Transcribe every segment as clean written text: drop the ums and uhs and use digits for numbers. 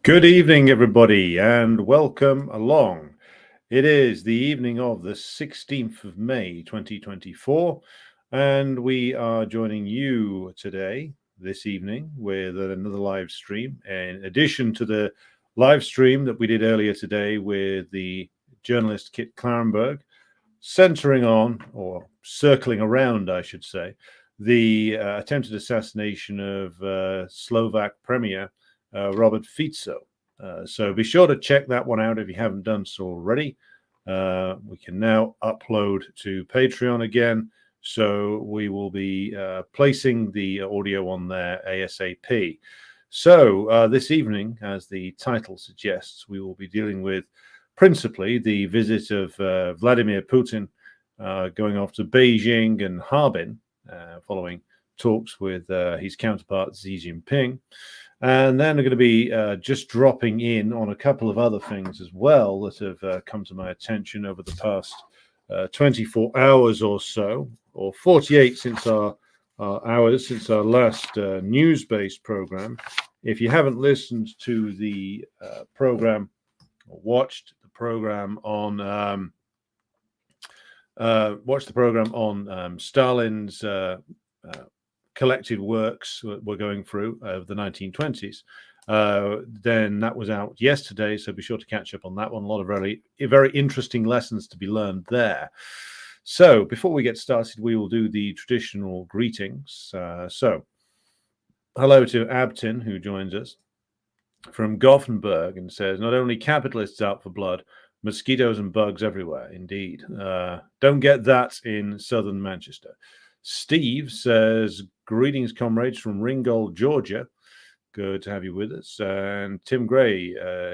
Good evening, everybody, and welcome along. It is the evening of the 16th of May, 2024, and we are joining you today, this evening, with another live stream, in addition to the live stream that we did earlier today with the journalist Kit Klarenberg, centering on, or circling around, I should say, the attempted assassination of Slovak Premier Robert Fico. So be sure to check that one out if you haven't done so already. We can now upload to Patreon again, so we will be placing the audio on there ASAP. So this evening, as the title suggests, we will be dealing with principally the visit of Vladimir Putin going off to Beijing and Harbin, following talks with his counterpart Xi Jinping. And then we're going to be just dropping in on a couple of other things as well that have come to my attention over the past 24 hours or so, or 48 since our hours since our last news-based program. If you haven't listened to the program or watched the program on Stalin's collected works we're going through of the 1920s, then that was out yesterday, so be sure to catch up on that one. A lot of very interesting lessons to be learned there. So before we get started, we will do the traditional greetings. So hello to Abtin, who joins us from Gothenburg and says, not only capitalists out for blood, mosquitoes and bugs everywhere. Indeed. Don't get that in southern Manchester. Steve says, greetings, comrades from Ringgold, Georgia. Good to have you with us. And Tim Gray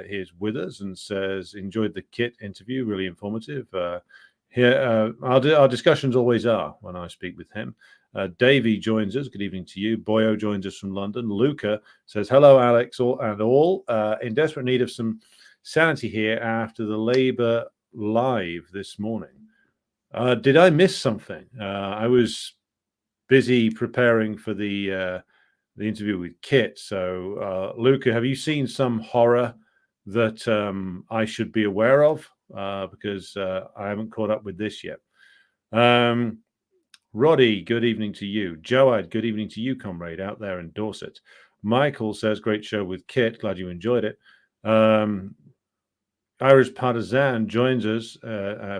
is with us and says, enjoyed the Kit interview, really informative. Here, our discussions always are when I speak with him. Davey joins us. Good evening to you. Boyo joins us from London. Luca says, hello, Alex, all. In desperate need of some sanity here after the Labour Live this morning. Did I miss something? I was busy preparing for the interview with Kit. So, Luca, have you seen some horror that I should be aware of? Because I haven't caught up with this yet. Roddy, good evening to you. Joad, good evening to you, comrade, out there in Dorset. Michael says, great show with Kit. Glad you enjoyed it. Irish Partisan joins us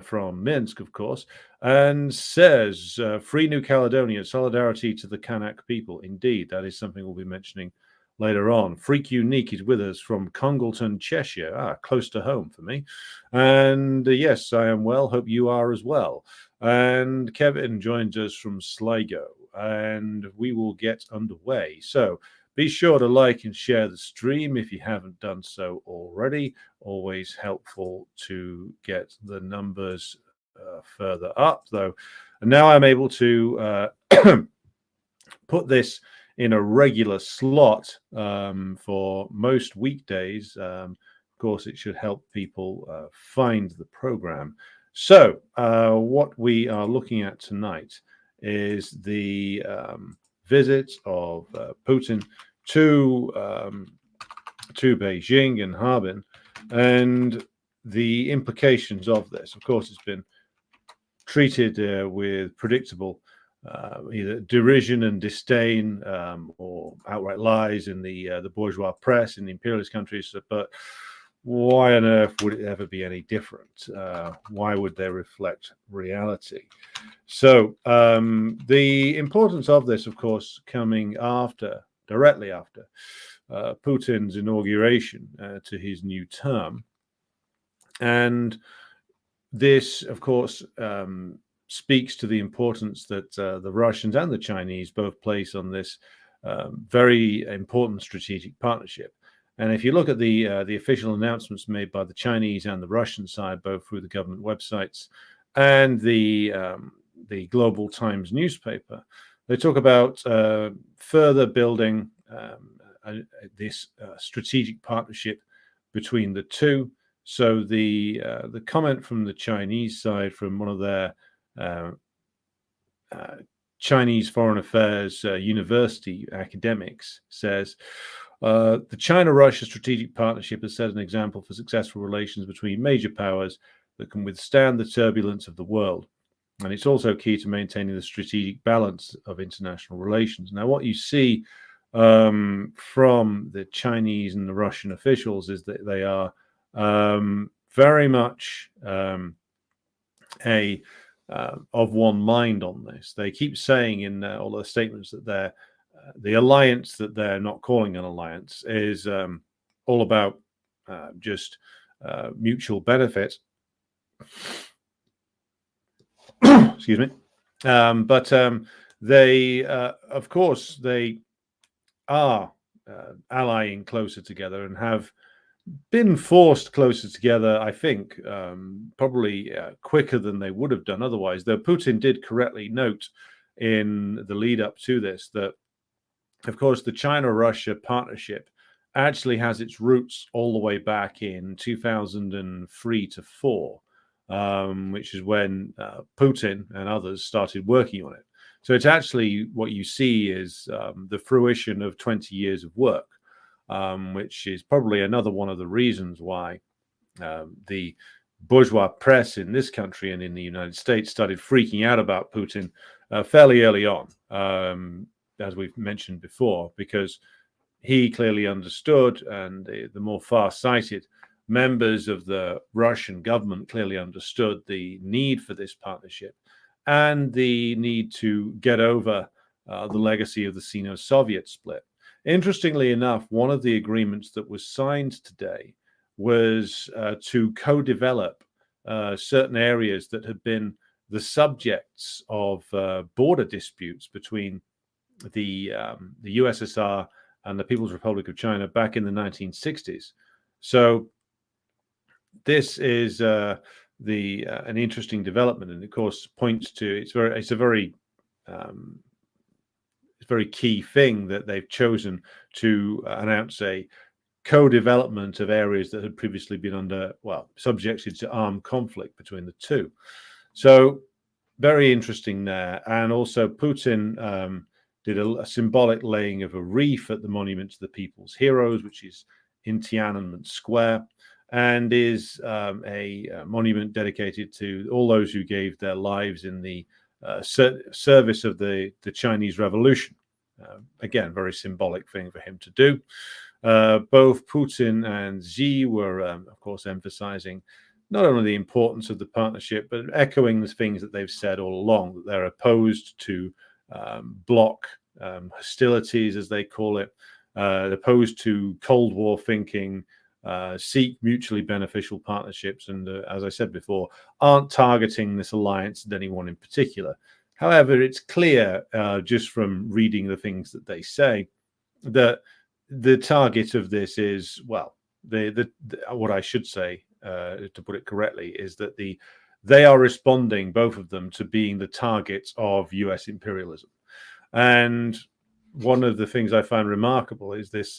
from Minsk, of course, and says, free New Caledonia, solidarity to the Kanak people. Indeed, that is something we'll be mentioning later on. Freak Unique is with us from Congleton, Cheshire, close to home for me. And yes, I am well. Hope you are as well. And Kevin joins us from Sligo, and we will get underway. So be sure to like and share the stream if you haven't done so already. Always helpful to get the numbers further up, though. And now I'm able to put this in a regular slot for most weekdays. Of course, it should help people find the program. So what we are looking at tonight is the visit of Putin to Beijing and Harbin, and the implications of this. Of course, it's been treated with predictable either derision and disdain or outright lies in the bourgeois press in the imperialist countries. But why on earth would it ever be any different? Why would they reflect reality? So the importance of this, of course, coming directly after Putin's inauguration to his new term. And this, of course, speaks to the importance that the Russians and the Chinese both place on this very important strategic partnership. And if you look at the official announcements made by the Chinese and the Russian side, both through the government websites and the Global Times newspaper, they talk about further building this strategic partnership between the two. So the comment from the Chinese side, from one of their Chinese Foreign Affairs university academics, says, The China-Russia Strategic Partnership has set an example for successful relations between major powers that can withstand the turbulence of the world. And it's also key to maintaining the strategic balance of international relations. Now, what you see from the Chinese and the Russian officials is that they are very much of one mind on this. They keep saying in all their statements that the alliance that they're not calling an alliance is all about just mutual benefit. Excuse me. But they, of course, they are allying closer together and have been forced closer together, I think, probably quicker than they would have done otherwise. Though Putin did correctly note in the lead up to this that, of course, the China-Russia partnership actually has its roots all the way back in 2003 to 4, which is when Putin and others started working on it. So it's actually what you see is the fruition of 20 years of work. Which is probably another one of the reasons why the bourgeois press in this country and in the United States started freaking out about Putin fairly early on, as we've mentioned before, because he clearly understood, and the more far-sighted members of the Russian government clearly understood the need for this partnership and the need to get over the legacy of the Sino-Soviet split. Interestingly enough, one of the agreements that was signed today was to co-develop certain areas that had been the subjects of border disputes between the USSR and the People's Republic of China back in the 1960s. So this is an interesting development, and of course points to it's a very very key thing that they've chosen to announce a co-development of areas that had previously been subjected to armed conflict between the two. So very interesting there. And also Putin did a symbolic laying of a wreath at the Monument to the People's Heroes, which is in Tiananmen Square, and is a monument dedicated to all those who gave their lives in the service of the Chinese Revolution. Again, very symbolic thing for him to do. Both Putin and Xi were, of course, emphasizing not only the importance of the partnership, but echoing the things that they've said all along, that they're opposed to bloc hostilities, as they call it, opposed to Cold War thinking, seek mutually beneficial partnerships, and as I said before, aren't targeting this alliance at anyone in particular. However, it's clear just from reading the things that they say that the target of this is, well, what I should say, to put it correctly, is that they are responding, both of them, to being the targets of US imperialism. And one of the things I find remarkable is this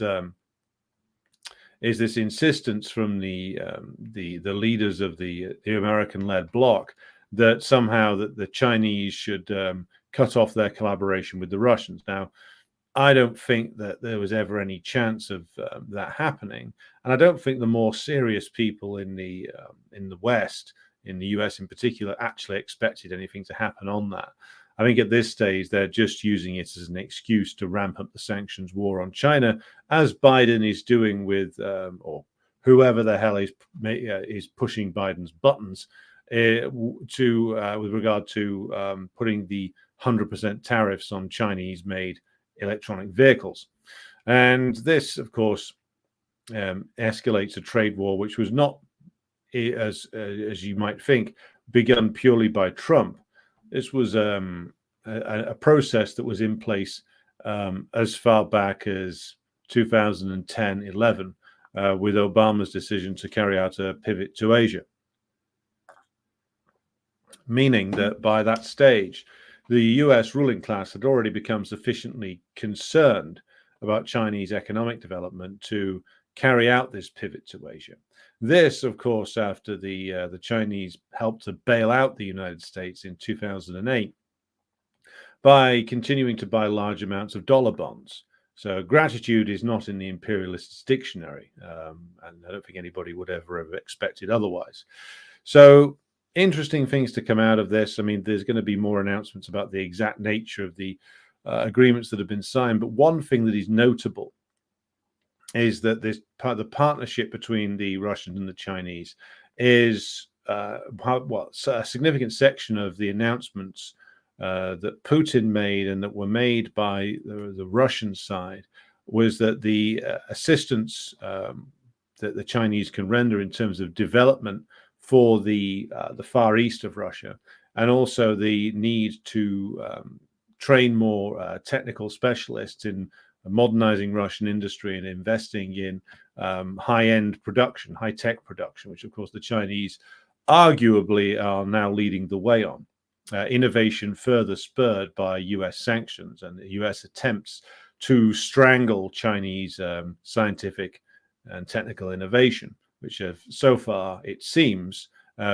insistence from the leaders of the American-led bloc that somehow that the Chinese should cut off their collaboration with the Russians. Now, I don't think that there was ever any chance of that happening, and I don't think the more serious people in the West, in the US in particular, actually expected anything to happen on that. I think at this stage they're just using it as an excuse to ramp up the sanctions war on China, as Biden is doing with, or whoever the hell is pushing Biden's buttons with regard to putting the 100% tariffs on Chinese-made electronic vehicles. And this, of course, escalates a trade war which was not, as you might think, begun purely by Trump. This was a process that was in place as far back as 2010-11 with Obama's decision to carry out a pivot to Asia. Meaning that by that stage, the US ruling class had already become sufficiently concerned about Chinese economic development to carry out this pivot to Asia. This, of course, after the Chinese helped to bail out the United States in 2008 by continuing to buy large amounts of dollar bonds. So gratitude is not in the imperialists' dictionary, and I don't think anybody would ever have expected otherwise. So interesting things to come out of this. I mean, there's going to be more announcements about the exact nature of the agreements that have been signed. But one thing that is notable is that the partnership between the Russians and the Chinese is a significant section of the announcements that Putin made and that were made by the Russian side was that the assistance that the Chinese can render in terms of development for the Far East of Russia, and also the need to train more technical specialists in modernizing Russian industry and investing in high-end production, high-tech production, which of course the Chinese arguably are now leading the way on. Innovation further spurred by US sanctions and US attempts to strangle Chinese scientific and technical innovation, which have so far, it seems,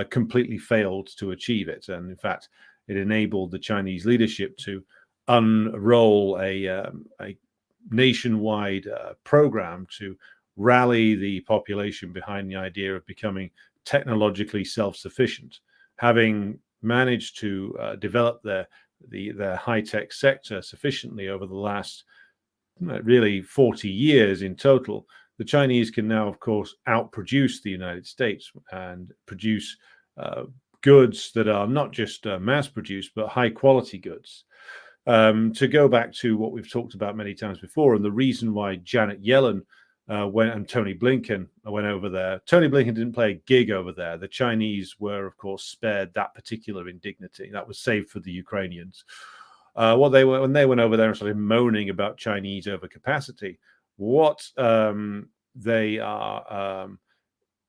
completely failed to achieve it. And in fact, it enabled the Chinese leadership to unroll a nationwide program to rally the population behind the idea of becoming technologically self-sufficient, having managed to develop their high-tech sector sufficiently over the last really 40 years in total. The Chinese can now, of course, outproduce the United States and produce goods that are not just mass-produced, but high-quality goods. To go back to what we've talked about many times before, and the reason why Janet Yellen and Tony Blinken went over there. Tony Blinken didn't play a gig over there. The Chinese were, of course, spared that particular indignity. That was saved for the Ukrainians. When they went over there and started moaning about Chinese overcapacity, what they are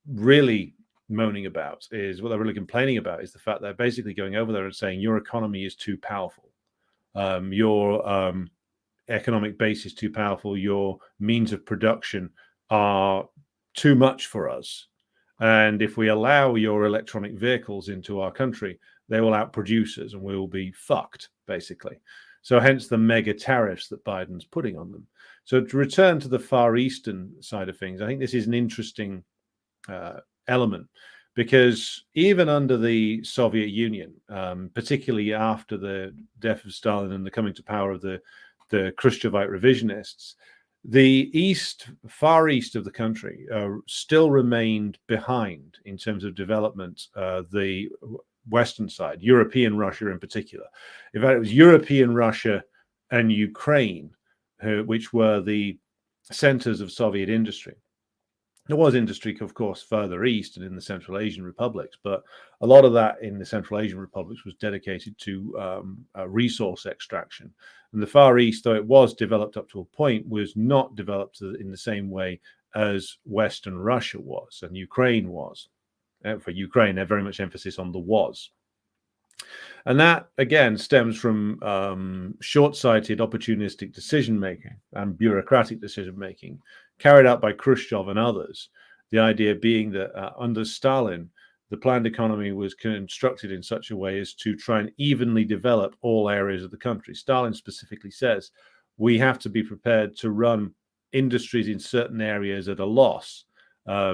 really moaning about is, what they're really complaining about is the fact they're basically going over there and saying your economy is too powerful. Your economic base is too powerful. Your means of production are too much for us. And if we allow your electronic vehicles into our country, they will outproduce us and we will be fucked, basically. So hence the mega tariffs that Biden's putting on them. So to return to the Far Eastern side of things, I think this is an interesting element, because even under the Soviet Union, particularly after the death of Stalin and the coming to power of the Khrushchevite revisionists, the far east of the country still remained behind in terms of development, the Western side, European Russia in particular. In fact, it was European Russia and Ukraine, which were the centers of Soviet industry. There was industry, of course, further east and in the Central Asian republics, but a lot of that in the Central Asian republics was dedicated to resource extraction. And the Far East, though it was developed up to a point, was not developed in the same way as Western Russia was and Ukraine was. For Ukraine, they're very much emphasis on the was. And that, again, stems from short-sighted, opportunistic decision-making and bureaucratic decision-making carried out by Khrushchev and others. The idea being that under Stalin, the planned economy was constructed in such a way as to try and evenly develop all areas of the country. Stalin specifically says, we have to be prepared to run industries in certain areas at a loss,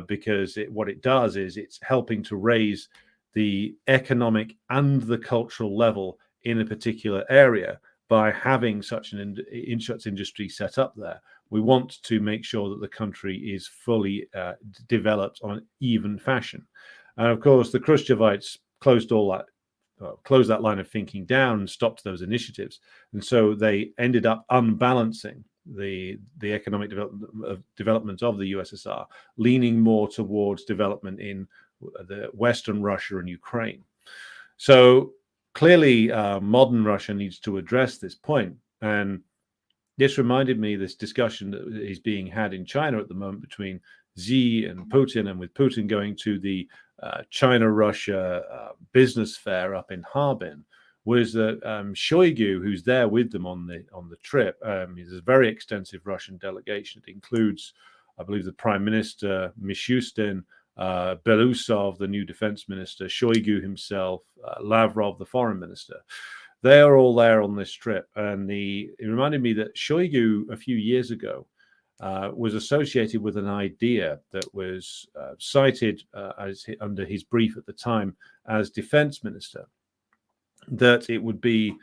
because what it does is it's helping to raise the economic and the cultural level in a particular area by having such an industry set up there. We want to make sure that the country is fully developed on an even fashion. And of course, the Khrushchevites closed that line of thinking down and stopped those initiatives. And so they ended up unbalancing the economic development of the USSR, leaning more towards development in the Western Russia and Ukraine. So clearly, modern Russia needs to address this point. And this reminded me of this discussion that is being had in China at the moment between Xi and Putin, and with Putin going to the China-Russia business fair up in Harbin, was that Shoigu, who's there with them on the trip, is a very extensive Russian delegation. It includes, I believe, the Prime Minister, Mishustin, Belousov, the new defense minister, Shoigu himself, Lavrov, the foreign minister. They are all there on this trip. And it reminded me that Shoigu a few years ago was associated with an idea that was cited under his brief at the time as defense minister, that it would be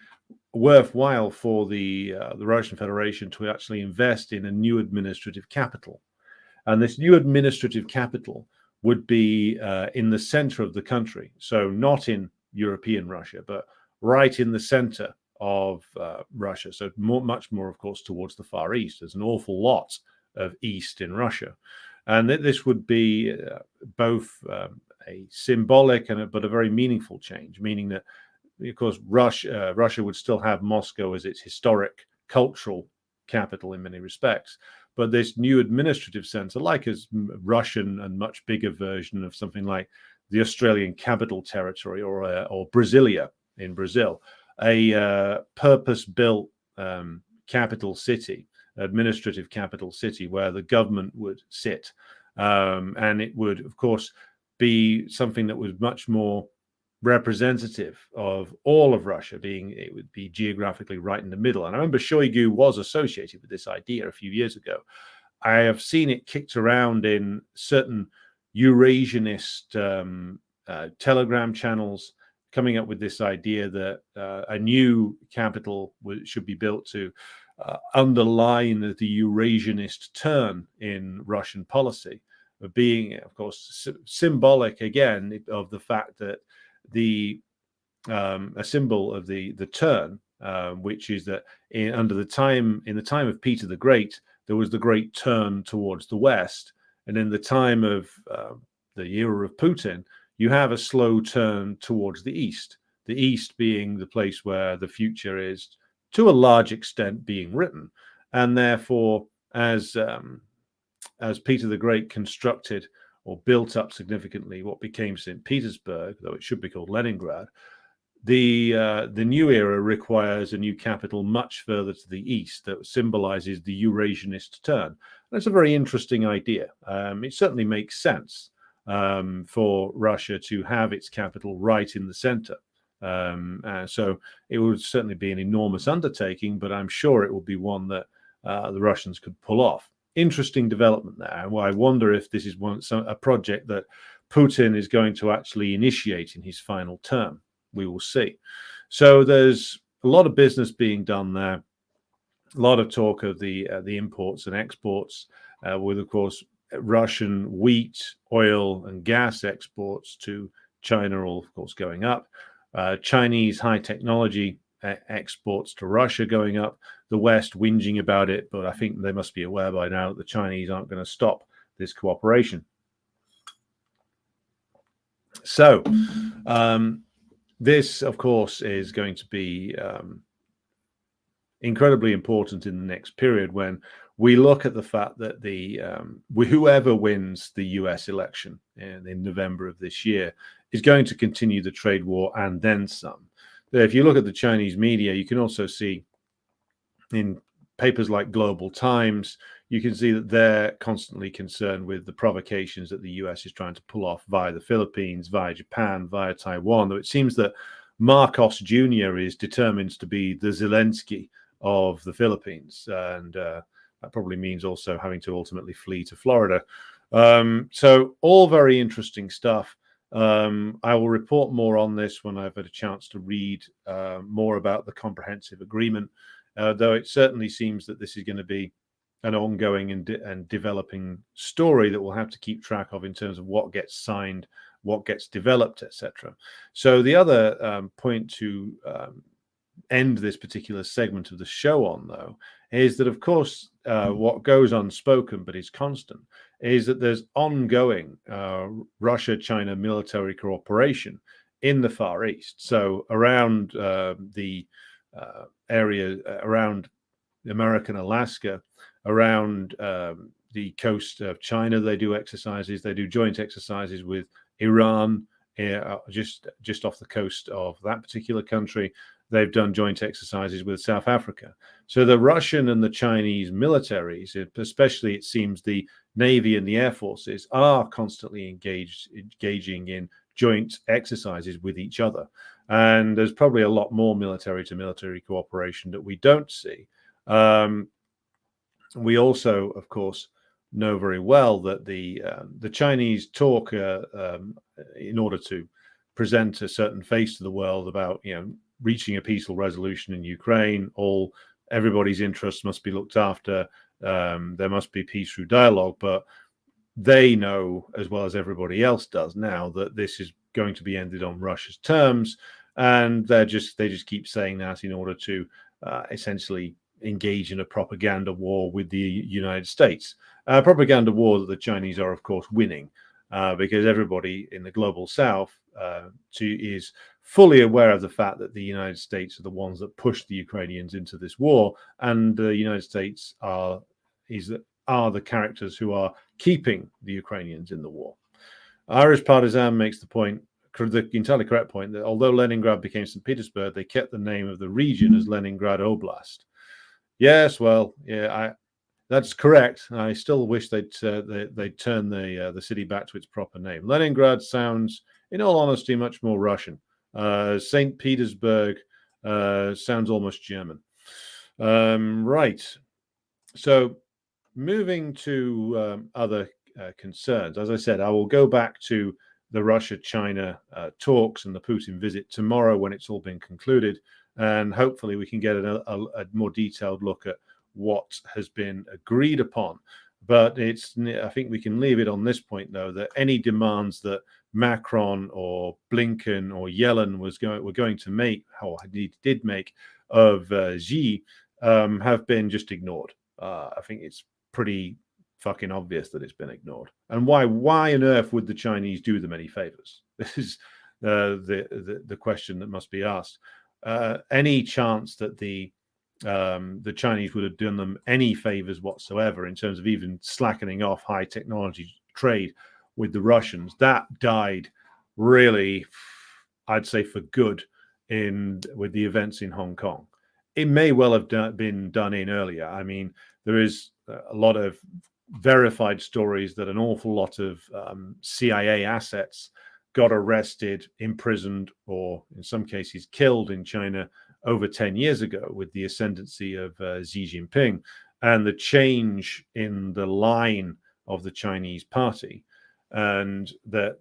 worthwhile for the Russian Federation to actually invest in a new administrative capital. And this new administrative capital would be in the center of the country. So not in European Russia, but right in the center of Russia. So much more, of course, towards the Far East. There's an awful lot of East in Russia. And this would be both a symbolic but a very meaningful change, meaning that, of course, Russia would still have Moscow as its historic cultural capital in many respects. But this new administrative center, like a Russian and much bigger version of something like the Australian Capital Territory or Brasilia in Brazil, a purpose-built capital city, administrative capital city, where the government would sit. And it would, of course, be something that was much more representative of all of Russia, it would be geographically right in the middle. And I remember Shoigu was associated with this idea a few years ago. I have seen it kicked around in certain Eurasianist telegram channels, coming up with this idea that a new capital should be built to underline the Eurasianist turn in Russian policy, being, of course, symbolic again of the fact that a symbol of the turn, which is that in the time of Peter the Great, there was the great turn towards the West, and in the time of the era of Putin, you have a slow turn towards the East. The East being the place where the future is, to a large extent, being written, and therefore, as Peter the Great constructed or built up significantly what became St. Petersburg, though it should be called Leningrad, the new era requires a new capital much further to the east that symbolizes the Eurasianist turn. That's a very interesting idea. It certainly makes sense for Russia to have its capital right in the center. So it would certainly be an enormous undertaking, but I'm sure it will be one that the Russians could pull off. Interesting development there. Well, I wonder if this is a project that Putin is going to actually initiate in his final term. We will see. So there's a lot of business being done there. A lot of talk of the imports and exports, with, of course, Russian wheat, oil, and gas exports to China, all, of course, going up. Chinese high technology exports to Russia going up. The West whinging about it, but I think they must be aware by now that the Chinese aren't going to stop this cooperation. So this, of course, is going to be incredibly important in the next period when we look at the fact that whoever wins the US election in November of this year is going to continue the trade war and then some. If you look at the Chinese media, you can also see in papers like Global Times, you can see that they're constantly concerned with the provocations that the US is trying to pull off via the Philippines, via Japan, via Taiwan. Though it seems that Marcos Jr. is determined to be the Zelensky of the Philippines. And that probably means also having to ultimately flee to Florida. So all very interesting stuff. I will report more on this when I've had a chance to read more about the comprehensive agreement, though it certainly seems that this is going to be an ongoing and developing story that we'll have to keep track of in terms of what gets signed, what gets developed, etc. So the other point to end this particular segment of the show on, though, is that, of course, what goes unspoken but is constant is that there's ongoing Russia-China military cooperation in the Far East. So around the area around American Alaska, around the coast of China, they do exercises. They do joint exercises with Iran, just off the coast of that particular country. They've done joint exercises with South Africa. So the Russian and the Chinese militaries, especially it seems the Navy and the Air Forces, are constantly engaging in joint exercises with each other. And there's probably a lot more military-to-military cooperation that we don't see. We also, of course, know very well that the Chinese talk in order to present a certain face to the world about reaching a peaceful resolution in Ukraine. Everybody's interests must be looked after. There must be peace through dialogue, but they know as well as everybody else does now that this is going to be ended on Russia's terms, and they just keep saying that in order to essentially engage in a propaganda war with the United States. Propaganda war that the Chinese are, of course, winning, because everybody in the global South is fully aware of the fact that the United States are the ones that pushed the Ukrainians into this war, and the United States are the characters who are keeping the Ukrainians in the war. Irish Partisan makes the entirely correct point, that although Leningrad became St. Petersburg, they kept the name of the region as Leningrad Oblast. Yes, well, yeah, that's correct. I still wish they'd turn the city back to its proper name. Leningrad sounds, in all honesty, much more Russian. St. Petersburg sounds almost German. Right. So moving to other concerns, as I said, I will go back to the Russia-China talks and the Putin visit tomorrow when it's all been concluded, and hopefully we can get a more detailed look at what has been agreed upon. But I think we can leave it on this point, though, that any demands that Macron or Blinken or Yellen were going to make, or did make, of Xi have been just ignored. I think it's pretty fucking obvious that it's been ignored. And why on earth would the Chinese do them any favors? This is the question that must be asked. Any chance that the Chinese would have done them any favors whatsoever in terms of even slackening off high technology trade with the Russians, that died really, I'd say, for good with the events in Hong Kong. It may well have been done in earlier. I mean, there is a lot of verified stories that an awful lot of CIA assets got arrested, imprisoned, or in some cases killed in China over 10 years ago with the ascendancy of Xi Jinping and the change in the line of the Chinese party. And that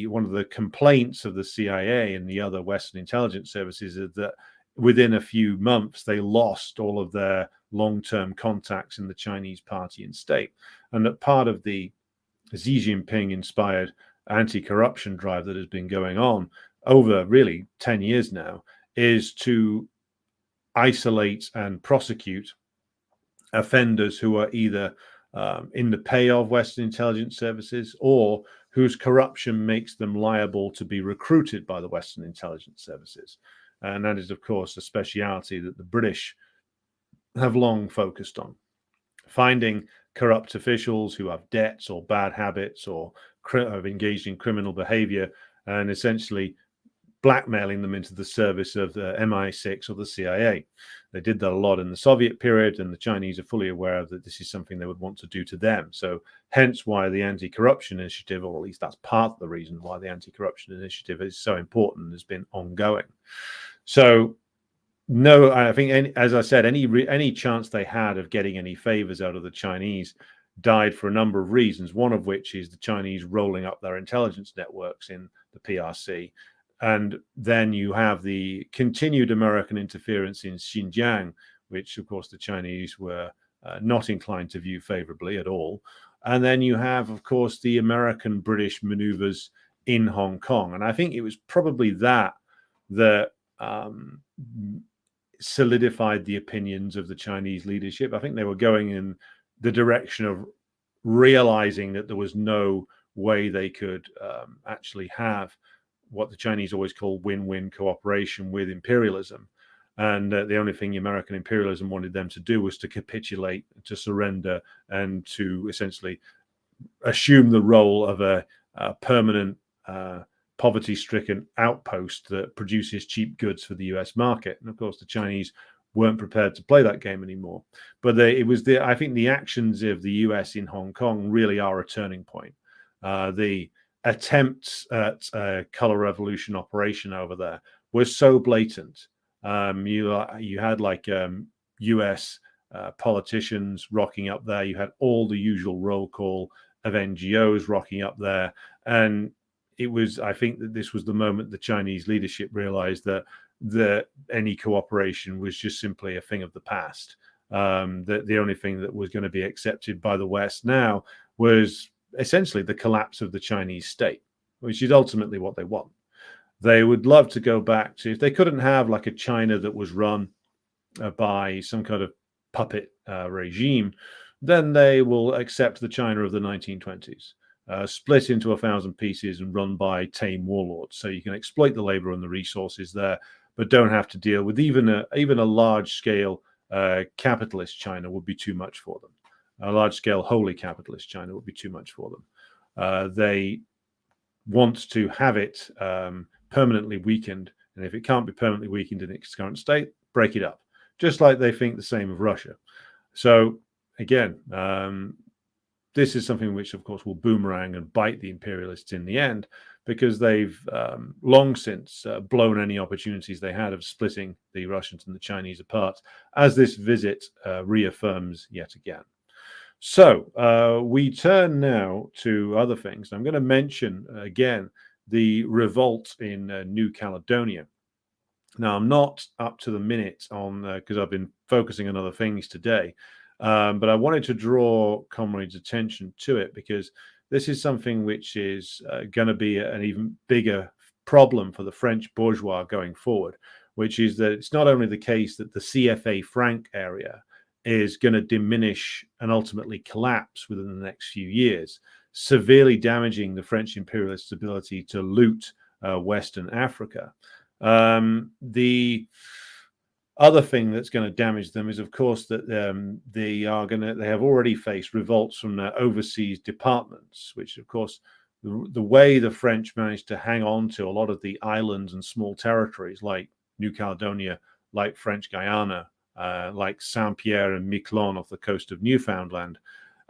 one of the complaints of the CIA and the other Western intelligence services is that within a few months, they lost all of their long-term contacts in the Chinese party and state. And that part of the Xi Jinping-inspired anti-corruption drive that has been going on over really 10 years now is to isolate and prosecute offenders who are either in the pay of Western intelligence services or whose corruption makes them liable to be recruited by the Western intelligence services. And that is, of course, a speciality that the British have long focused on. Finding corrupt officials who have debts or bad habits or have engaged in criminal behavior and essentially blackmailing them into the service of the MI6 or the CIA. They did that a lot in the Soviet period, and the Chinese are fully aware that this is something they would want to do to them. So hence why the Anti-Corruption Initiative, or at least that's part of the reason why the Anti-Corruption Initiative is so important and has been ongoing. So no, I think, as I said, any chance they had of getting any favors out of the Chinese died for a number of reasons, one of which is the Chinese rolling up their intelligence networks in the PRC. And then you have the continued American interference in Xinjiang, which, of course, the Chinese were not inclined to view favorably at all. And then you have, of course, the American-British maneuvers in Hong Kong. And I think it was probably that solidified the opinions of the Chinese leadership. I think they were going in the direction of realizing that there was no way they could actually have what the Chinese always call win-win cooperation with imperialism. And the only thing American imperialism wanted them to do was to capitulate, to surrender, and to essentially assume the role of a permanent poverty-stricken outpost that produces cheap goods for the US market. And of course, the Chinese weren't prepared to play that game anymore. But I think the actions of the US in Hong Kong really are a turning point. The attempts at a color revolution operation over there was so blatant. You had like US politicians rocking up there. You had all the usual roll call of NGOs rocking up there. And I think that this was the moment the Chinese leadership realized that any cooperation was just simply a thing of the past. That the only thing that was going to be accepted by the West now was essentially the collapse of the Chinese state, which is ultimately what they want. They would love to go back to, if they couldn't have like a China that was run by some kind of puppet regime, then they will accept the China of the 1920s, split into 1,000 pieces and run by tame warlords. So you can exploit the labor and the resources there, but don't have to deal with even a large-scale capitalist China would be too much for them. A large-scale wholly capitalist China would be too much for them. They want to have it permanently weakened, and if it can't be permanently weakened in its current state, break it up. Just like they think the same of Russia. So again, this is something which, of course, will boomerang and bite the imperialists in the end, because they've long since blown any opportunities they had of splitting the Russians and the Chinese apart, as this visit reaffirms yet again. So we turn now to other things. I'm going to mention again the revolt in New Caledonia. Now, I'm not up to the minute on, because I've been focusing on other things today, but I wanted to draw comrades' attention to it, because this is something which is going to be an even bigger problem for the French bourgeois going forward, which is that it's not only the case that the CFA franc area is going to diminish and ultimately collapse within the next few years, severely damaging the French imperialists' ability to loot Western Africa. The other thing that's going to damage them is, of course, that they have already faced revolts from their overseas departments, which, of course, the way the French managed to hang on to a lot of the islands and small territories like New Caledonia, like French Guiana, like Saint-Pierre and Miquelon off the coast of Newfoundland,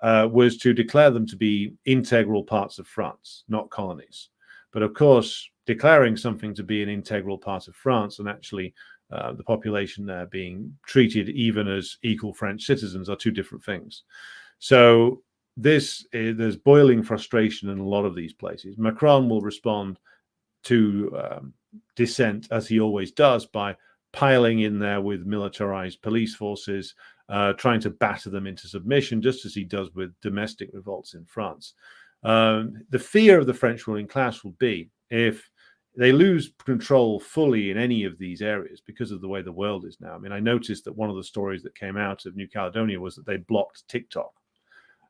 was to declare them to be integral parts of France, not colonies. But of course, declaring something to be an integral part of France and actually the population there being treated even as equal French citizens are two different things. So there's boiling frustration in a lot of these places. Macron will respond to dissent, as he always does, by piling in there with militarized police forces, trying to batter them into submission, just as he does with domestic revolts in France. The fear of the French ruling class will be, if they lose control fully in any of these areas because of the way the world is now. I mean, I noticed that one of the stories that came out of New Caledonia was that they blocked TikTok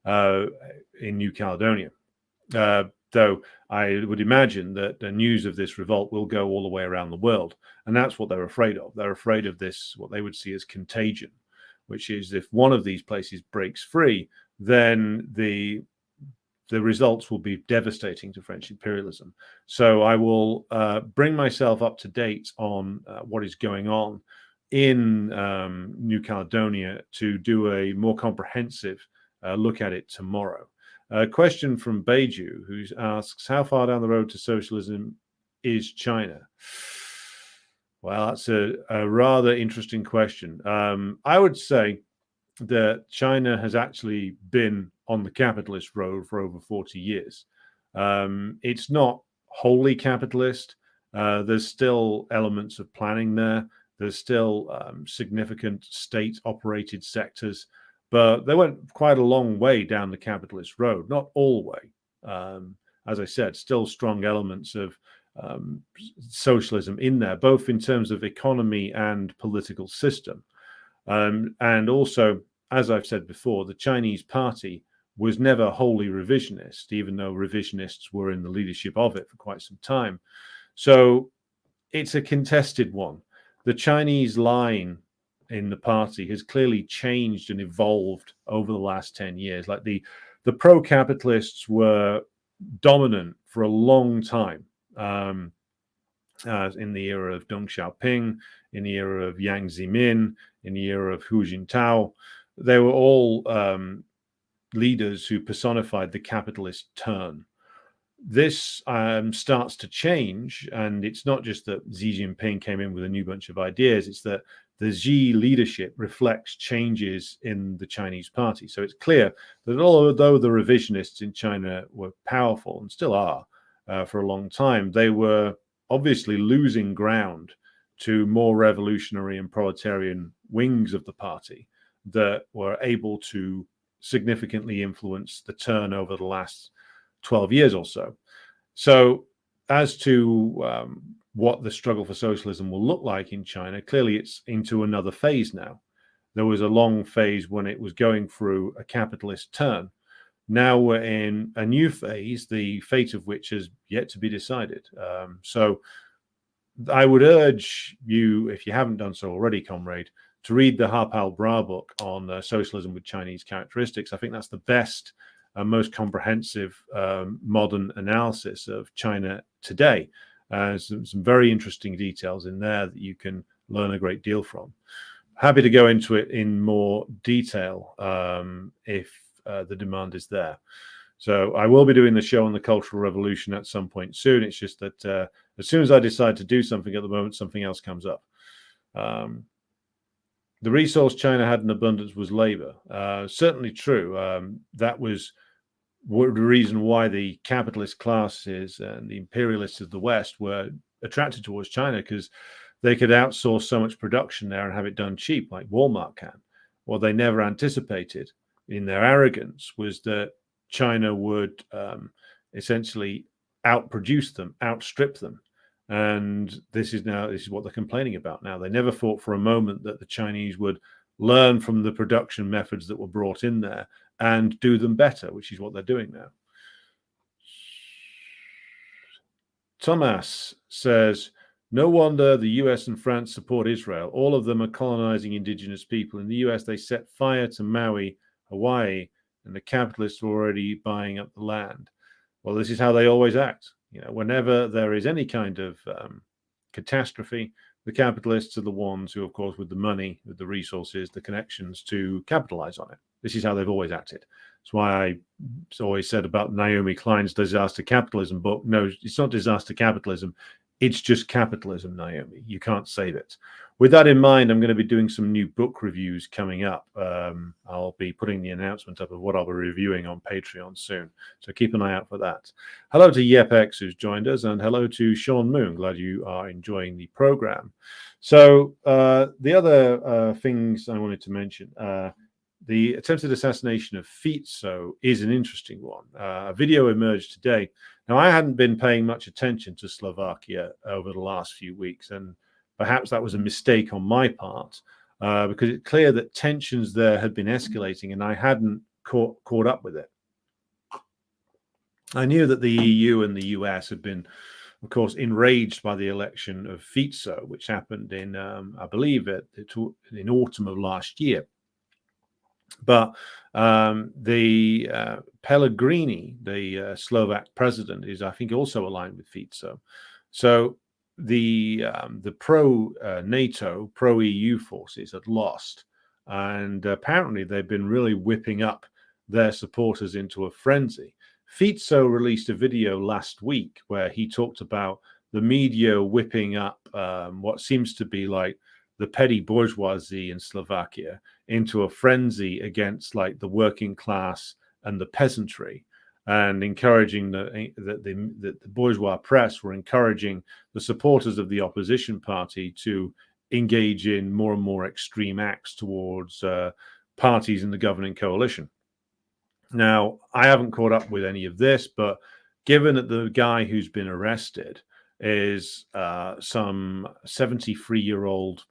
in New Caledonia. Though I would imagine that the news of this revolt will go all the way around the world. And that's what they're afraid of. They're afraid of this, what they would see as contagion, which is if one of these places breaks free, then the results will be devastating to French imperialism. So I will bring myself up to date on what is going on in New Caledonia to do a more comprehensive look at it tomorrow. A question from Beiju, who asks, how far down the road to socialism is China? Well, that's a rather interesting question. I would say that China has actually been on the capitalist road for over 40 years. It's not wholly capitalist. There's still elements of planning there. There's still significant state-operated sectors, but they went quite a long way down the capitalist road, not all the way. As I said, still strong elements of socialism in there, both in terms of economy and political system. And also, as I've said before, the Chinese party was never wholly revisionist, even though revisionists were in the leadership of it for quite some time. So it's a contested one. The Chinese line in the party has clearly changed and evolved over the last 10 years. Like the pro-capitalists were dominant for a long time, in the era of Deng Xiaoping, in the era of Jiang Zemin, in the era of Hu Jintao. They were all leaders who personified the capitalist turn. this starts to change, and it's not just that Xi Jinping came in with a new bunch of ideas, it's that the Xi leadership reflects changes in the Chinese party. So it's clear that although the revisionists in China were powerful and still are for a long time, they were obviously losing ground to more revolutionary and proletarian wings of the party that were able to significantly influence the turn over the last 12 years or so. So as to what the struggle for socialism will look like in China, clearly it's into another phase now. There was a long phase when it was going through a capitalist turn. Now we're in a new phase, the fate of which has yet to be decided. So I would urge you, if you haven't done so already, comrade, to read the Harpal Bra book on socialism with Chinese characteristics. I think that's the best most comprehensive modern analysis of China today. Some very interesting details in there that you can learn a great deal from. Happy to go into it in more detail if the demand is there. So I will be doing the show on the Cultural Revolution at some point soon. It's just that as soon as I decide to do something at the moment, something else comes up. The resource China had in abundance was labor. Certainly true. That was the reason why the capitalist classes and the imperialists of the West were attracted towards China, because they could outsource so much production there and have it done cheap, like Walmart can. What they never anticipated in their arrogance was that China would essentially outproduce them, outstrip them. And this is what they're complaining about now. They never thought for a moment that the Chinese would learn from the production methods that were brought in there and do them better, which is what they're doing now. Thomas says, no wonder the US and France support Israel. All of them are colonizing indigenous people. In the US, they set fire to Maui, Hawaii, and the capitalists are already buying up the land. Well, this is how they always act. Whenever there is any kind of catastrophe, the capitalists are the ones who, of course, with the money, with the resources, the connections to capitalize on it. This is how they've always acted. That's why I always said about Naomi Klein's disaster capitalism book. No, it's not disaster capitalism. It's just capitalism, Naomi. You can't save it. With that in mind, I'm going to be doing some new book reviews coming up. I'll be putting the announcement up of what I'll be reviewing on Patreon soon. So keep an eye out for that. Hello to YepX, who's joined us, and hello to Sean Moon. Glad you are enjoying the program. So the other things I wanted to mention, the attempted assassination of Fico is an interesting one. A video emerged today. Now, I hadn't been paying much attention to Slovakia over the last few weeks, and perhaps that was a mistake on my part, because it's clear that tensions there had been escalating, and I hadn't caught up with it. I knew that the EU and the US had been, of course, enraged by the election of Fico, which happened in, I believe, in autumn of last year. But the Pellegrini, the Slovak president, is, I think, also aligned with Fico. So the pro-NATO, pro-EU forces had lost. And apparently they've been really whipping up their supporters into a frenzy. Fico released a video last week where he talked about the media whipping up what seems to be like the petty bourgeoisie in Slovakia into a frenzy against like the working class and the peasantry, and encouraging that the bourgeois press were encouraging the supporters of the opposition party to engage in more and more extreme acts towards parties in the governing coalition. Now, I haven't caught up with any of this, but given that the guy who's been arrested is some 73-year-old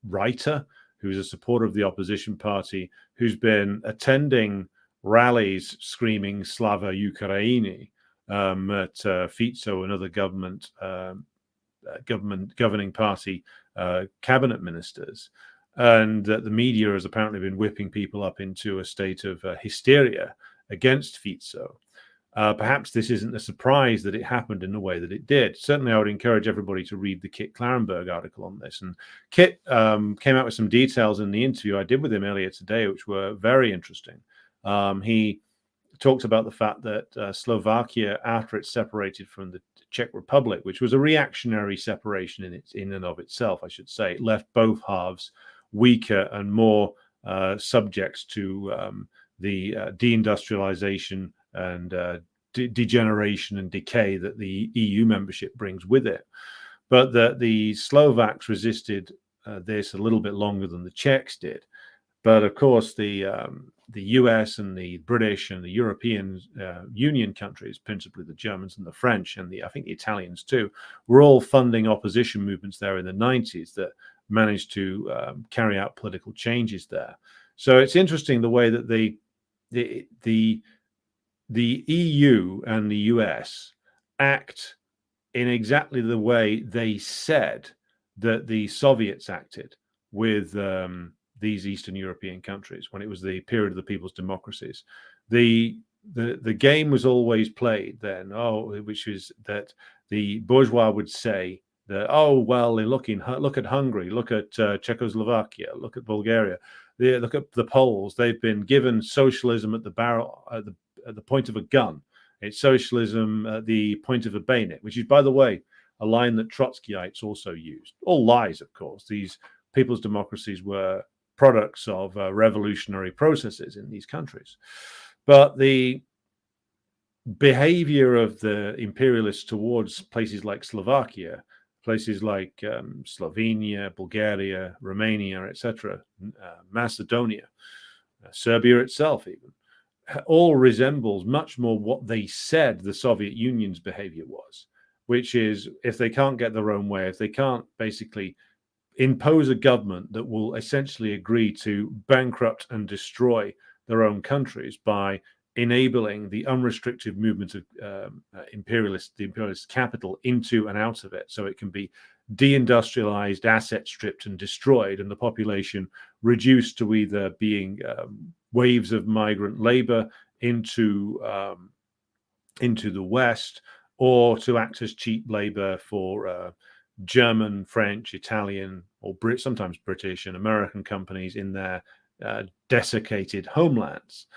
writer who's a supporter of the opposition party, who's been attending rallies screaming Slava Ukraini at Fico and other governing party cabinet ministers, and the media has apparently been whipping people up into a state of hysteria against Fico. Perhaps this isn't a surprise that it happened in the way that it did. Certainly, I would encourage everybody to read the Kit Clarenberg article on this. And Kit came out with some details in the interview I did with him earlier today, which were very interesting. He talked about the fact that Slovakia, after it separated from the Czech Republic, which was a reactionary separation in and of itself, I should say, it left both halves weaker and more subjects to the deindustrialization and degeneration and decay that the EU membership brings with it. But that the Slovaks resisted this a little bit longer than the Czechs did. But of course, the US and the British and the European Union countries, principally the Germans and the French and I think the Italians too, were all funding opposition movements there in the 90s that managed to carry out political changes there. So it's interesting the way that the EU and the US act in exactly the way they said that the Soviets acted with these Eastern European countries when it was the period of the people's democracies. The game was always played then, which is that the bourgeois would say that, oh, well, look at Hungary, look at Czechoslovakia, look at Bulgaria, look at the Poles. They've been given socialism at the barrel, at the point of a gun. It's socialism at the point of a bayonet, which is, by the way, a line that Trotskyites also used. All lies, of course. These people's democracies were products of revolutionary processes in these countries. But the behavior of the imperialists towards places like Slovakia, places like Slovenia, Bulgaria, Romania, etc., Macedonia, Serbia itself even, all resembles much more what they said the Soviet Union's behavior was, which is if they can't get their own way, if they can't basically impose a government that will essentially agree to bankrupt and destroy their own countries by enabling the unrestricted movement of the imperialist capital into and out of it, so it can be deindustrialized, asset stripped and destroyed, and the population reduced to either being waves of migrant labor into the West, or to act as cheap labor for German, French, Italian, or sometimes British and American companies in their desiccated homelands.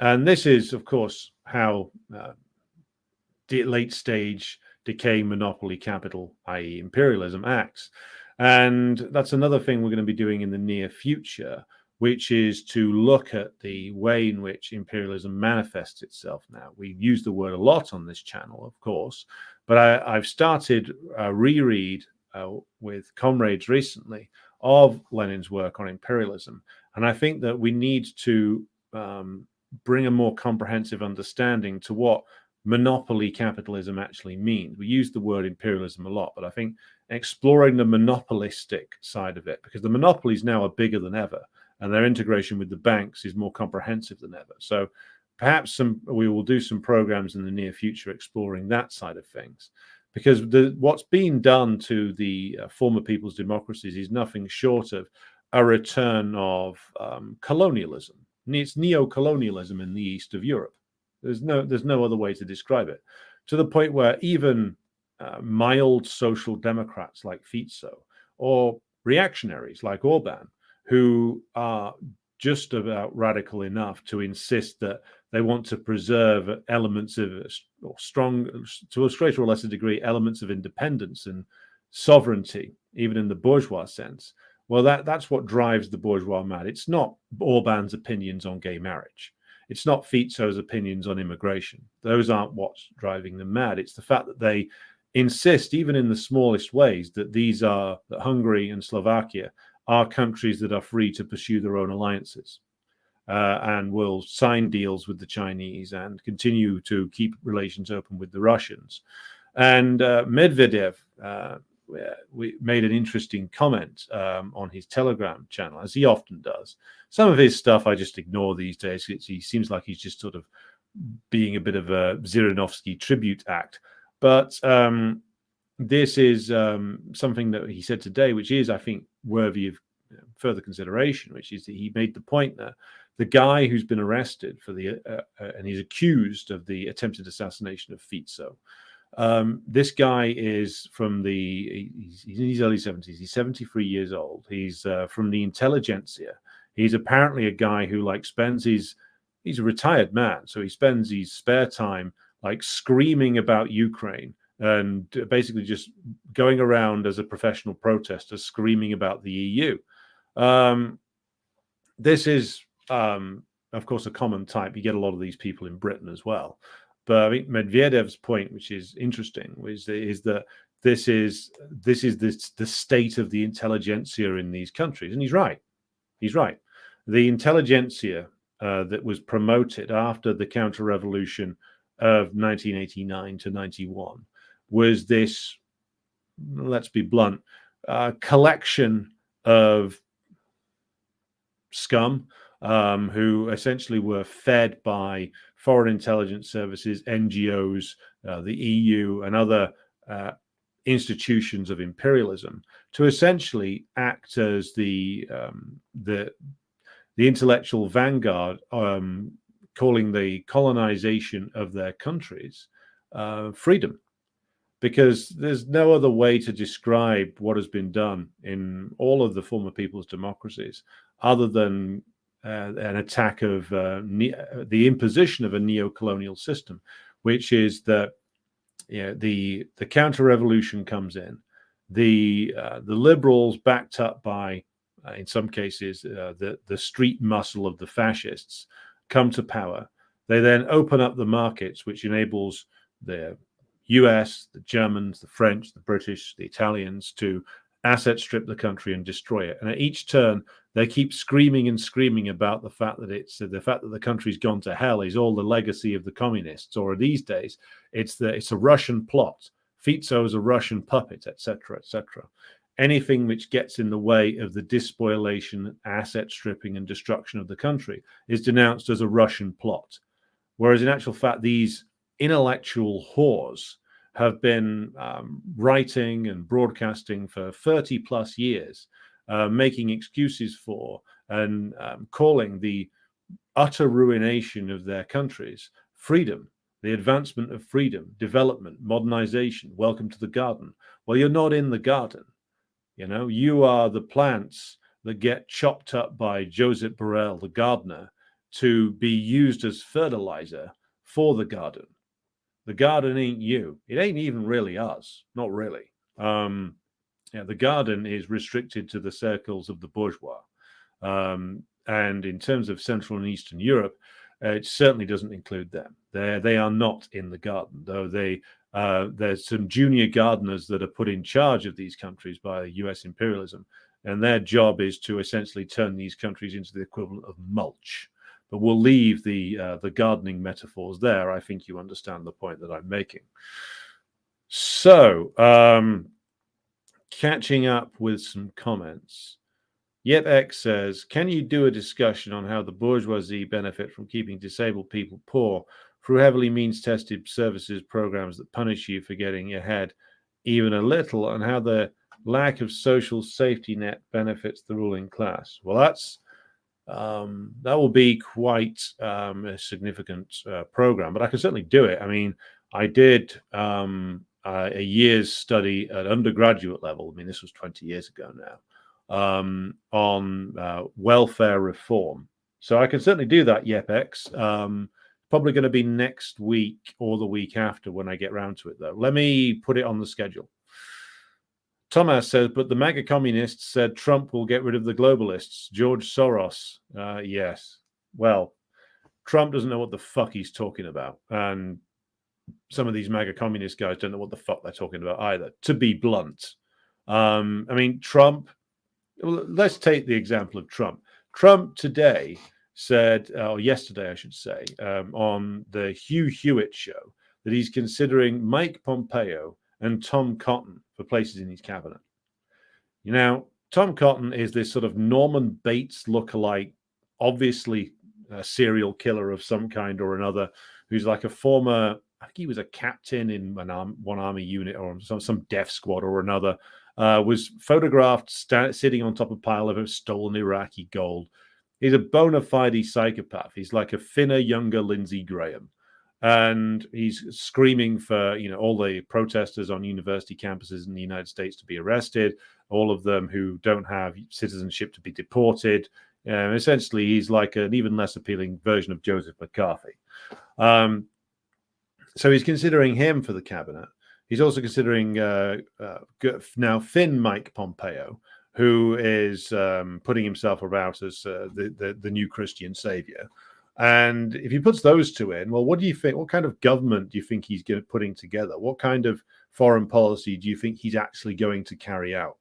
And this is, of course, how late stage decay monopoly capital, i.e. imperialism, acts. And that's another thing we're going to be doing in the near future, which is to look at the way in which imperialism manifests itself now. We use the word a lot on this channel, of course, but I've started a reread with comrades recently of Lenin's work on imperialism. And I think that we need to bring a more comprehensive understanding to what monopoly capitalism actually means. We use the word imperialism a lot, but I think exploring the monopolistic side of it, because the monopolies now are bigger than ever, and their integration with the banks is more comprehensive than ever. So perhaps we will do some programs in the near future exploring that side of things, because what's being done to the former people's democracies is nothing short of a return of colonialism. It's neocolonialism in the east of Europe. There's no other way to describe it, to the point where even mild social democrats like Fico, or reactionaries like Orban, who are just about radical enough to insist that they want to preserve elements of, or strong, to a greater or lesser degree, elements of independence and sovereignty, even in the bourgeois sense. Well, that's what drives the bourgeois mad. It's not Orban's opinions on gay marriage. It's not Fico's opinions on immigration. Those aren't what's driving them mad. It's the fact that they insist, even in the smallest ways, that Hungary and Slovakia are countries that are free to pursue their own alliances and will sign deals with the Chinese and continue to keep relations open with the Russians. And Medvedev we made an interesting comment on his Telegram channel, as he often does. Some of his stuff I just ignore these days. He seems like he's just sort of being a bit of a Zhirinovsky tribute act. But this is something that he said today, which is, I think, worthy of further consideration, which is that he made the point that the guy who's been arrested for and he's accused of the attempted assassination of Fico. This guy is he's in his early 70s. He's 73 years old. He's from the intelligentsia. He's apparently a guy who spends his he's a retired man, so he spends his spare time like screaming about Ukraine and basically just going around as a professional protester, screaming about the EU. This is, of course, a common type. You get a lot of these people in Britain as well. But I mean, Medvedev's point, which is interesting, is that this is the state of the intelligentsia in these countries, and he's right. He's right. The intelligentsia that was promoted after the counter-revolution of 1989 to 91 was this, let's be blunt, collection of scum who essentially were fed by foreign intelligence services, NGOs, the EU, and other institutions of imperialism to essentially act as the intellectual vanguard, calling the colonization of their countries freedom. Because there's no other way to describe what has been done in all of the former people's democracies other than an attack of the imposition of a neocolonial system, which is that the counter-revolution comes in, the liberals, backed up by, in some cases, the street muscle of the fascists, come to power. They then open up the markets, which enables the US, the Germans, the French, the British, the Italians to asset strip the country and destroy it. And at each turn, they keep screaming and screaming about the fact that the country's gone to hell is all the legacy of the communists, or these days, it's a Russian plot. Fico is a Russian puppet, etc., etc. Anything which gets in the way of the despoilation, asset stripping, and destruction of the country is denounced as a Russian plot. Whereas in actual fact, these intellectual whores have been writing and broadcasting for 30 plus years, making excuses for and calling the utter ruination of their countries freedom, the advancement of freedom, development, modernization, welcome to the garden. Well, you're not in the garden. You are the plants that get chopped up by Joseph Borrell, the gardener, to be used as fertilizer for the garden. The garden ain't you. It ain't even really us. Not really. The garden is restricted to the circles of the bourgeois. And in terms of Central and Eastern Europe, it certainly doesn't include them. They are not in the garden, though there's some junior gardeners that are put in charge of these countries by US imperialism. And their job is to essentially turn these countries into the equivalent of mulch. But we'll leave the gardening metaphors there. I think you understand the point that I'm making. So, catching up with some comments. YepX says, can you do a discussion on how the bourgeoisie benefit from keeping disabled people poor through heavily means-tested services programs that punish you for getting ahead even a little, and how the lack of social safety net benefits the ruling class? Well, that will be quite a significant program, but I can certainly do it. I mean, I did a year's study at undergraduate level. I mean, this was 20 years ago now, on welfare reform. So I can certainly do that, YepX. Probably going to be next week or the week after when I get around to it, though. Let me put it on the schedule. Thomas says, but the MAGA communists said Trump will get rid of the globalists. George Soros. Yes. Well, Trump doesn't know what the fuck he's talking about. And some of these MAGA communist guys don't know what the fuck they're talking about either, to be blunt. I mean, Trump, let's take the example of Trump. Trump today said, or yesterday, I should say, on the Hugh Hewitt show, that he's considering Mike Pompeo and Tom Cotton for places in his cabinet. Now, Tom Cotton is this sort of Norman Bates lookalike, obviously a serial killer of some kind or another, who's like a former, I think he was a captain in one army unit or some death squad or another, was photographed sitting on top of a pile of stolen Iraqi gold. He's a bona fide psychopath. He's like a thinner, younger Lindsey Graham. And he's screaming for, all the protesters on university campuses in the United States to be arrested, all of them who don't have citizenship to be deported. Essentially, he's like an even less appealing version of Joseph McCarthy. So he's considering him for the cabinet. He's also considering now Finn Mike Pompeo, who is putting himself about as the new Christian savior. And if he puts those two in, well, what do you think? What kind of government do you think he's putting together? What kind of foreign policy do you think he's actually going to carry out?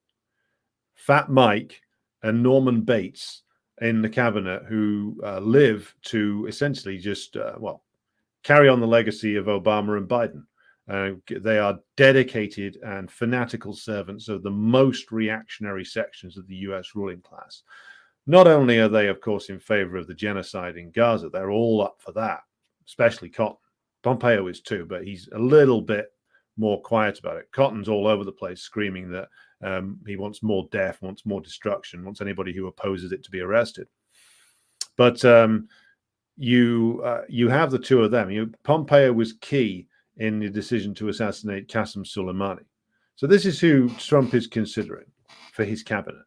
Fat Mike and Norman Bates in the cabinet, who live to essentially just, carry on the legacy of Obama and Biden. They are dedicated and fanatical servants of the most reactionary sections of the US ruling class. Not only are they, of course, in favor of the genocide in Gaza, they're all up for that, especially Cotton. Pompeo is too, but he's a little bit more quiet about it. Cotton's all over the place screaming that he wants more death, wants more destruction, wants anybody who opposes it to be arrested. But you have the two of them. Pompeo was key in the decision to assassinate Qasem Soleimani. So this is who Trump is considering for his cabinet.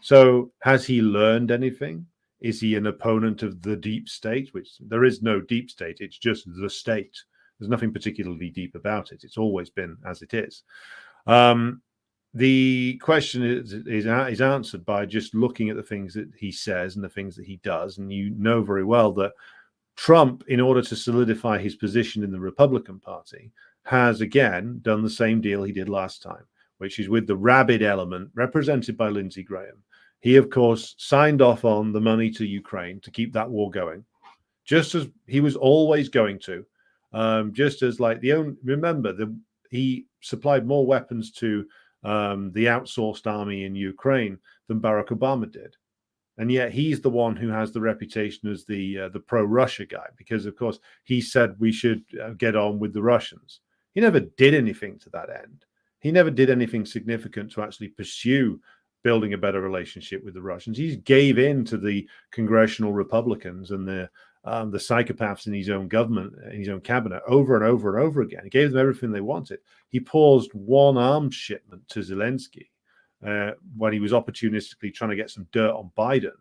So has he learned anything? Is he an opponent of the deep state? Which there is no deep state. It's just the state. There's nothing particularly deep about it. It's always been as it is. The question is answered by just looking at the things that he says and the things that he does. And you know very well that Trump, in order to solidify his position in the Republican Party, has again done the same deal he did last time, which is with the rabid element represented by Lindsey Graham. He, of course, signed off on the money to Ukraine to keep that war going, just as he was always going to. Just as he supplied more weapons to the outsourced army in Ukraine than Barack Obama did. And yet he's the one who has the reputation as the pro-Russia guy, because, of course, he said we should get on with the Russians. He never did anything to that end. He never did anything significant to actually pursue building a better relationship with the Russians. He gave in to the congressional Republicans and the psychopaths in his own government, in his own cabinet, over and over and over again. He gave them everything they wanted. He paused one arms shipment to Zelensky when he was opportunistically trying to get some dirt on Biden.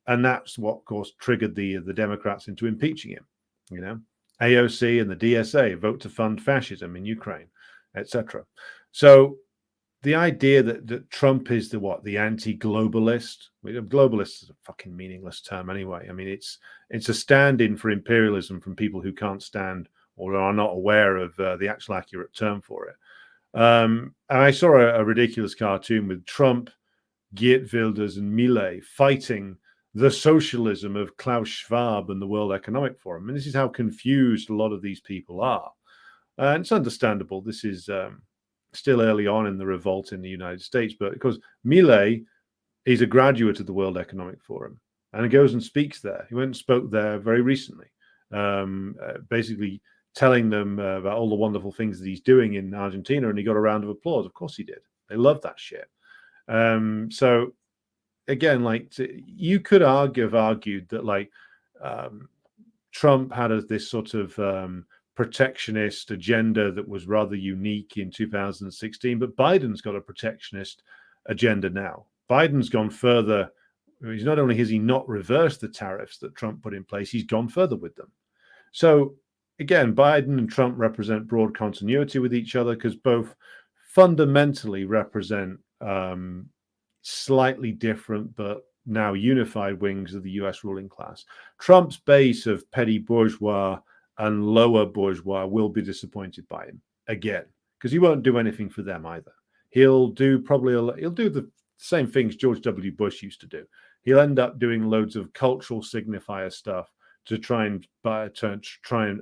And that's what, of course, triggered the Democrats into impeaching him. AOC and the DSA vote to fund fascism in Ukraine, etc. So the idea that Trump is the anti-globalist, globalist is a fucking meaningless term anyway. I mean, it's a stand-in for imperialism from people who can't stand or are not aware of the actual accurate term for it. And I saw a ridiculous cartoon with Trump, Geert Wilders, and Milei fighting the socialism of Klaus Schwab and the World Economic Forum. And this is how confused a lot of these people are. And it's understandable. This is still early on in the revolt in the United States, but because Milei is a graduate of the World Economic Forum and he goes and speaks there. He went and spoke there very recently, basically telling them about all the wonderful things that he's doing in Argentina, and he got a round of applause. Of course he did. They love that shit. So again, you could have argued that Trump had this sort of protectionist agenda that was rather unique in 2016, but Biden's got a protectionist agenda now. Biden's gone further. He's not only has he not reversed the tariffs that Trump put in place, he's gone further with them. So again, Biden and Trump represent broad continuity with each other because both fundamentally represent slightly different but now unified wings of the US ruling class. Trump's base of petty bourgeois and lower bourgeois will be disappointed by him again, because he won't do anything for them either. He'll do the same things George W. Bush used to do. He'll end up doing loads of cultural signifier stuff to try and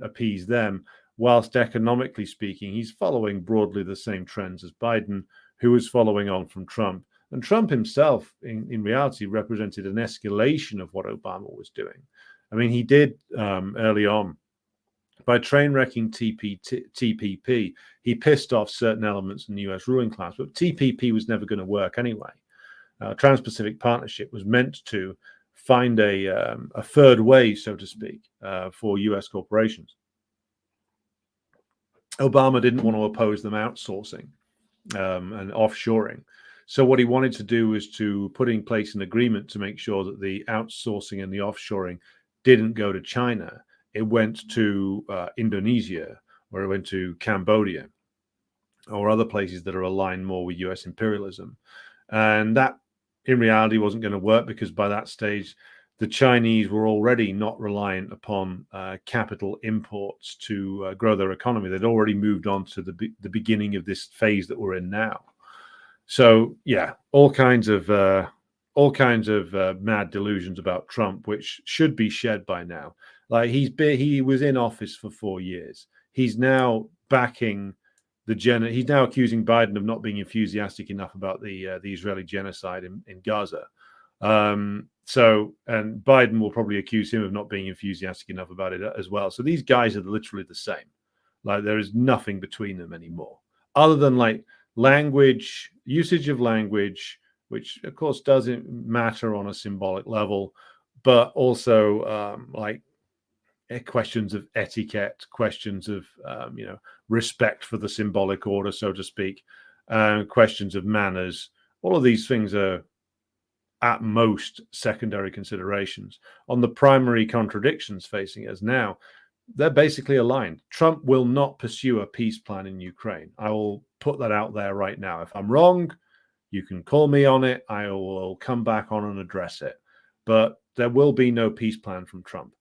appease them, whilst economically speaking, he's following broadly the same trends as Biden, who is following on from Trump. And Trump himself, in reality, represented an escalation of what Obama was doing. I mean, he did early on, by train wrecking TPP, he pissed off certain elements in the US ruling class, but TPP was never going to work anyway. Transpacific Partnership was meant to find a third way, so to speak, for US corporations. Obama didn't want to oppose them outsourcing and offshoring. So what he wanted to do was to put in place an agreement to make sure that the outsourcing and the offshoring didn't go to China. It went to Indonesia, or it went to Cambodia, or other places that are aligned more with US imperialism. And that, in reality, wasn't going to work, because by that stage, the Chinese were already not reliant upon capital imports to grow their economy. They'd already moved on to the beginning of this phase that we're in now. So yeah, all kinds of mad delusions about Trump, which should be shed by now. Like, he was in office for 4 years. He's now backing he's now accusing Biden of not being enthusiastic enough about the Israeli genocide in Gaza. And Biden will probably accuse him of not being enthusiastic enough about it as well. So these guys are literally the same. Like, there is nothing between them anymore, other than like usage of language, which of course doesn't matter on a symbolic level, but also like questions of etiquette, questions of respect for the symbolic order, so to speak, questions of manners. All of these things are at most secondary considerations. On the primary contradictions facing us now, they're basically aligned. Trump will not pursue a peace plan in Ukraine. I will put that out there right now. If I'm wrong, you can call me on it. I will come back on and address it. But there will be no peace plan from Trump.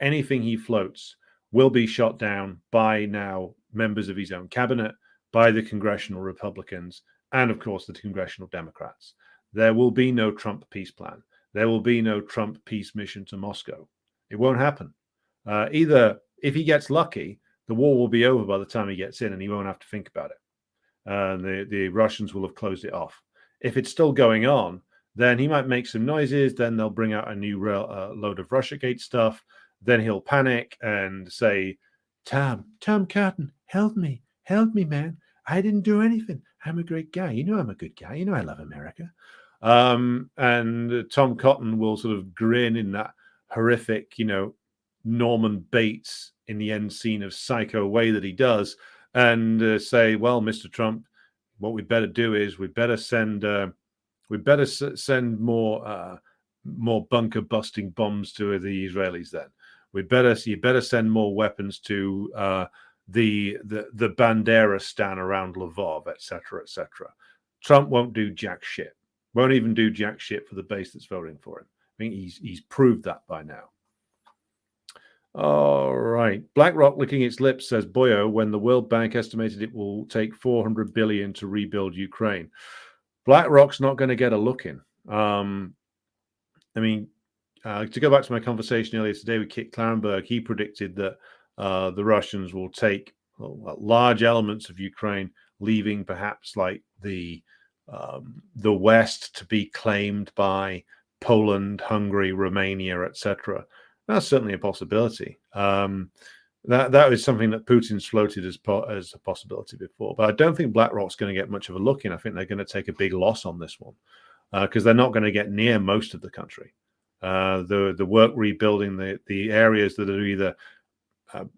Anything he floats will be shot down by now members of his own cabinet, by the congressional Republicans, and of course the congressional Democrats. There will be no Trump peace plan. There will be no Trump peace mission to Moscow. It won't happen. Either, if he gets lucky, the war will be over by the time he gets in and he won't have to think about it. The Russians will have closed it off. If it's still going on, then he might make some noises. Then they'll bring out a new load of Russiagate stuff. Then he'll panic and say, Tom Cotton, help me, man. I didn't do anything. I'm a great guy. You know I'm a good guy. You know I love America. And Tom Cotton will sort of grin in that horrific, Norman Bates in the end scene of Psycho way that he does, and say, well, Mr. Trump, what we'd better do is we'd better send more bunker busting bombs to the Israelis. Then you better send more weapons to the Bandera stand around Lvov, etc., etc. Trump won't do jack shit. Won't even do jack shit for the base that's voting for him. I think he's proved that by now. All right. BlackRock licking its lips, says Boyo, when the World Bank estimated it will take $400 billion to rebuild Ukraine. BlackRock's not going to get a look in. To go back to my conversation earlier today with Kit Clarenberg, he predicted that the Russians will take large elements of Ukraine, leaving perhaps like the West to be claimed by Poland, Hungary, Romania, etc. That's certainly a possibility. That is something that Putin's floated as a possibility before. But I don't think BlackRock's going to get much of a look in. I think they're going to take a big loss on this one because they're not going to get near most of the country. The work rebuilding the areas that are either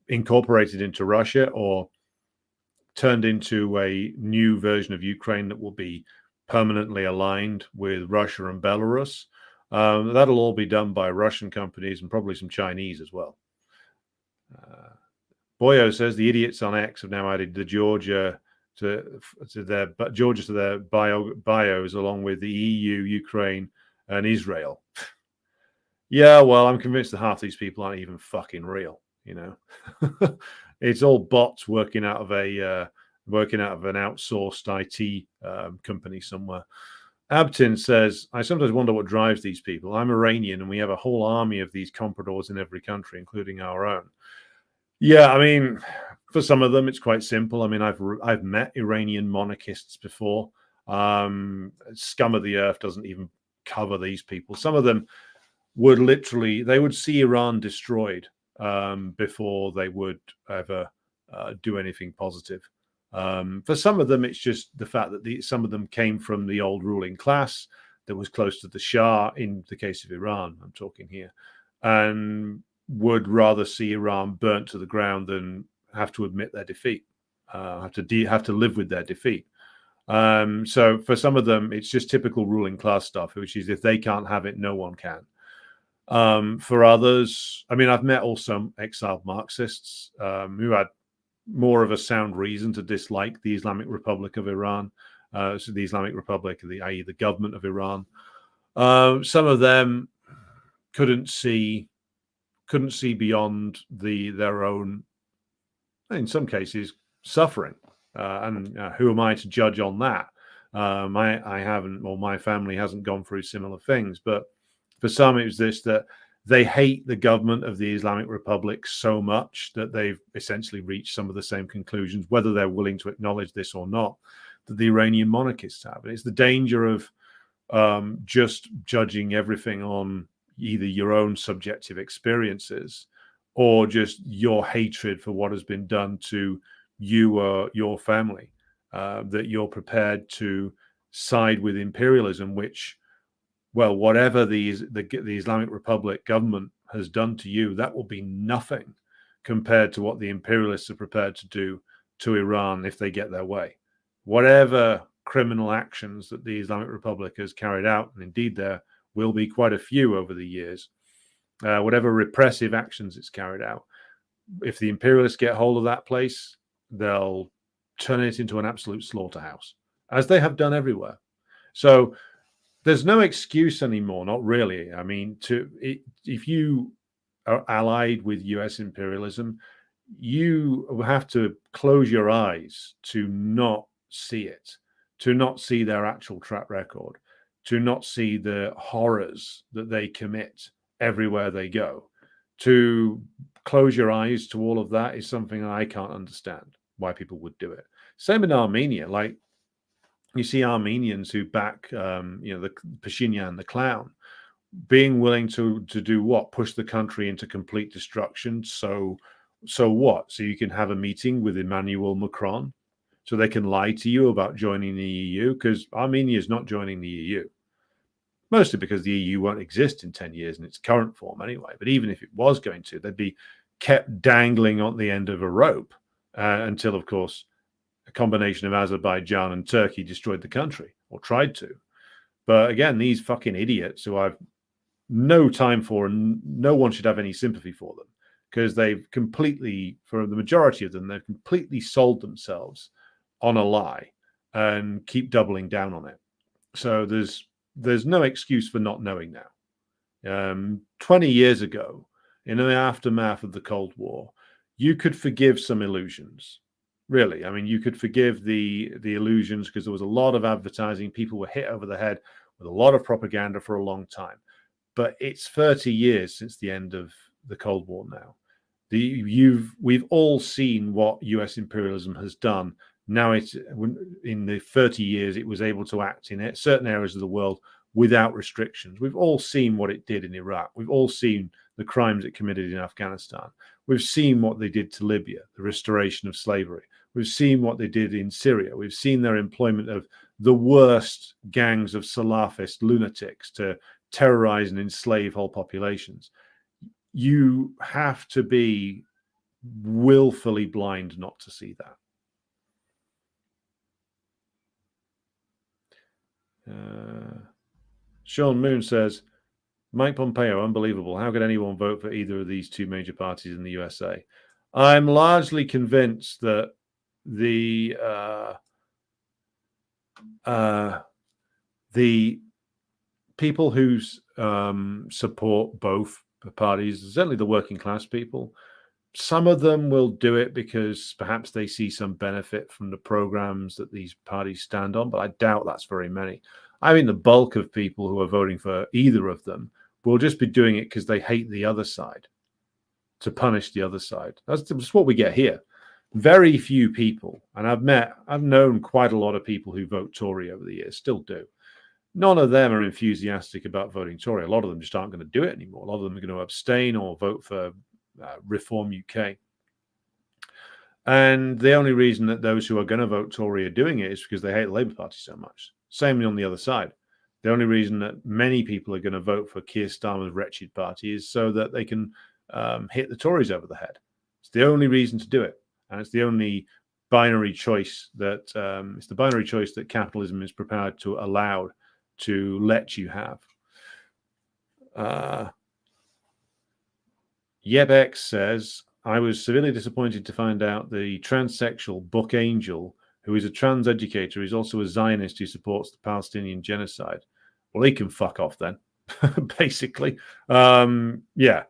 incorporated into Russia or turned into a new version of Ukraine that will be permanently aligned with Russia and Belarus. That'll all be done by Russian companies and probably some Chinese as well. Boyo says the idiots on X have now added the Georgia to their bios along with the EU, Ukraine, and Israel. Yeah, well, I'm convinced that half these people aren't even fucking real. It's all bots working out of an outsourced IT company somewhere. Abtin says, I sometimes wonder what drives these people. I'm Iranian and we have a whole army of these compradors in every country, including our own. Yeah, for some of them, it's quite simple. I've met Iranian monarchists before. Scum of the earth doesn't even cover these people. Some of them would see Iran destroyed before they would ever do anything positive. For some of them, it's just the fact that some of them came from the old ruling class that was close to the Shah, in the case of Iran, I'm talking here, and would rather see Iran burnt to the ground than have to admit their defeat, have to live with their defeat. So for some of them, it's just typical ruling class stuff, which is if they can't have it, no one can. For others, I mean, I've met also exiled Marxists who had more of a sound reason to dislike the Islamic Republic of Iran, so the Islamic Republic, i.e. the government of Iran. Some of them couldn't see beyond their own, in some cases, suffering. And who am I to judge on that? I haven't, or my family hasn't gone through similar things. But for some, it was this, that they hate the government of the Islamic Republic so much that they've essentially reached some of the same conclusions, whether they're willing to acknowledge this or not, that the Iranian monarchists have. And it's the danger of just judging everything on either your own subjective experiences or just your hatred for what has been done to you or your family, that you're prepared to side with imperialism, which, well, whatever the Islamic Republic government has done to you, that will be nothing compared to what the imperialists are prepared to do to Iran if they get their way. Whatever criminal actions that the Islamic Republic has carried out, and indeed there will be quite a few over the years, whatever repressive actions it's carried out, if the imperialists get hold of that place, they'll turn it into an absolute slaughterhouse, as they have done everywhere. So there's no excuse anymore, not really. I mean, if you are allied with US imperialism, you have to close your eyes to not see it, to not see their actual track record, to not see the horrors that they commit everywhere they go. To close your eyes to all of that is something I can't understand why people would do it. Same in Armenia. Like, you see Armenians who back, the Pashinyan, the clown, being willing to do what? Push the country into complete destruction. So what? So you can have a meeting with Emmanuel Macron, so they can lie to you about joining the EU, because Armenia is not joining the EU. Mostly because the EU won't exist in 10 years in its current form anyway. But even if it was going to, they'd be kept dangling on the end of a rope until, of course, a combination of Azerbaijan and Turkey destroyed the country, or tried to. But again, these fucking idiots who I've no time for, and no one should have any sympathy for them, because they've completely, for the majority of them, they've completely sold themselves on a lie and keep doubling down on it. So there's no excuse for not knowing now. 20 years ago, in the aftermath of the Cold War, you could forgive some illusions. Really, I mean, you could forgive the illusions because there was a lot of advertising. People were hit over the head with a lot of propaganda for a long time. But it's 30 years since the end of the Cold War now. We've all seen what US imperialism has done. Now, in the 30 years it was able to act in certain areas of the world without restrictions. We've all seen what it did in Iraq. We've all seen the crimes it committed in Afghanistan. We've seen what they did to Libya, the restoration of slavery. We've seen what they did in Syria. We've seen their employment of the worst gangs of Salafist lunatics to terrorize and enslave whole populations. You have to be willfully blind not to see that. Sean Moon says, Mike Pompeo, unbelievable. How could anyone vote for either of these two major parties in the USA? I'm largely convinced that the people who support both parties, certainly the working class people, some of them will do it because perhaps they see some benefit from the programs that these parties stand on, but I doubt that's very many. I mean, the bulk of people who are voting for either of them will just be doing it because they hate the other side, to punish the other side. That's just what we get here. Very few people, and I've known quite a lot of people who vote Tory over the years, still do. None of them are enthusiastic about voting Tory. A lot of them just aren't going to do it anymore. A lot of them are going to abstain or vote for Reform UK. And the only reason that those who are going to vote Tory are doing it is because they hate the Labour Party so much. Same on the other side. The only reason that many people are going to vote for Keir Starmer's wretched party is so that they can hit the Tories over the head. It's the only reason to do it. And it's the only binary choice that it's the binary choice that capitalism is prepared to allow to let you have. Yebx says, I was severely disappointed to find out the transsexual Book Angel, who is a trans educator, is also a Zionist who supports the Palestinian genocide. Well, he can fuck off then, basically. Yeah.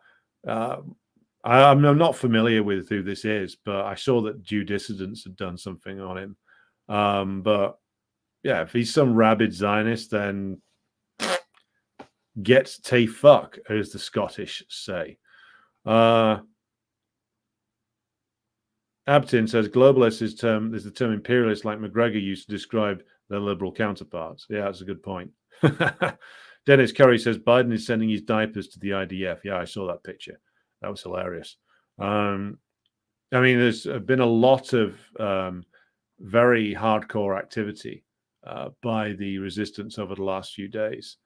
I'm not familiar with who this is, but I saw that Jew Dissidents had done something on him. But yeah, if he's some rabid Zionist, then get te fuck, as the Scottish say. Abtin says globalist is the term imperialist, like McGregor used to describe their liberal counterparts. Yeah, that's a good point. Dennis Curry says Biden is sending his diapers to the IDF. Yeah, I saw that picture. That was hilarious. I mean, there's been a lot of very hardcore activity by the resistance over the last few days.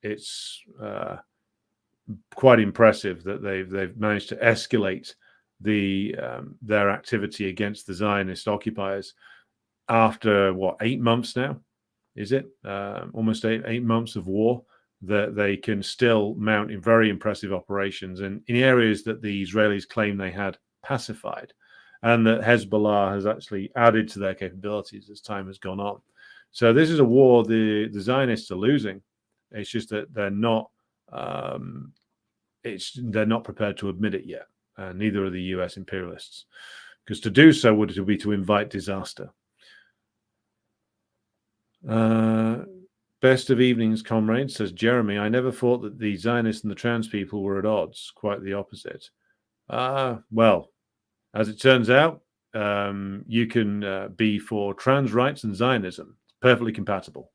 It's quite impressive that they've managed to escalate their activity against the Zionist occupiers after 8 months now? Is it almost eight months of war? That they can still mount in very impressive operations and in areas that the Israelis claim they had pacified, and that Hezbollah has actually added to their capabilities as time has gone on. So this is a war the Zionists are losing. It's just that they're not prepared to admit it yet. Neither are the US imperialists, because to do so would be to invite disaster. Best of evenings, comrades, says Jeremy. I never thought that the Zionists and the trans people were at odds. Quite the opposite. Well, as it turns out, you can be for trans rights and Zionism. It's perfectly compatible.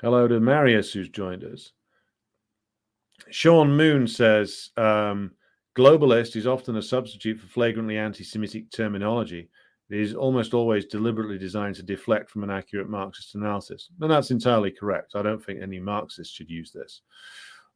Hello to Marius, who's joined us. Sean Moon says, globalist is often a substitute for flagrantly anti-Semitic terminology. It is almost always deliberately designed to deflect from an accurate Marxist analysis. And that's entirely correct. I don't think any Marxist should use this.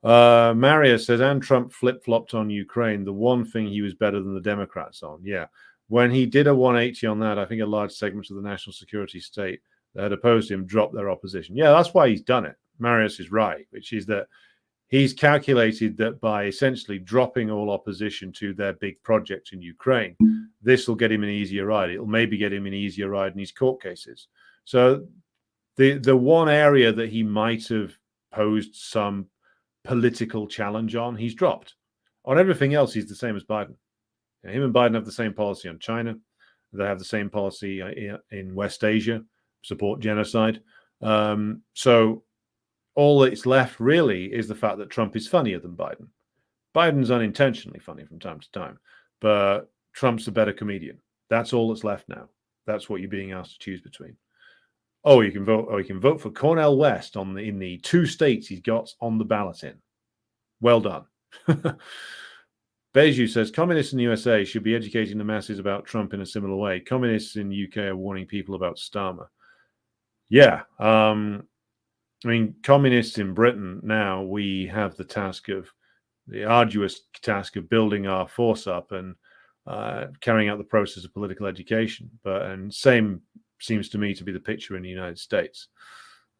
Marius says, and Trump flip-flopped on Ukraine. The one thing he was better than the Democrats on. Yeah. When he did a 180 on that, I think a large segment of the national security state that had opposed him dropped their opposition. Yeah, that's why he's done it. Marius is right, which is that he's calculated that by essentially dropping all opposition to their big project in Ukraine, this will get him an easier ride. It'll maybe get him an easier ride in his court cases. So the one area that he might have posed some political challenge on, he's dropped. On everything else, he's the same as Biden. Him and Biden have the same policy on China. They have the same policy in West Asia, support genocide. So all that's left really is the fact that Trump is funnier than Biden. Biden's unintentionally funny from time to time, but Trump's a better comedian. That's all that's left now. That's what you're being asked to choose between. Oh, you can vote. Oh, you can vote for Cornel West in the 2 states he's got on the ballot in. Well done. Beju says communists in the USA should be educating the masses about Trump in a similar way. Communists in the UK are warning people about Starmer. Yeah. I mean, communists in Britain now, we have the arduous task of building our force up and carrying out the process of political education. And same seems to me to be the picture in the United States.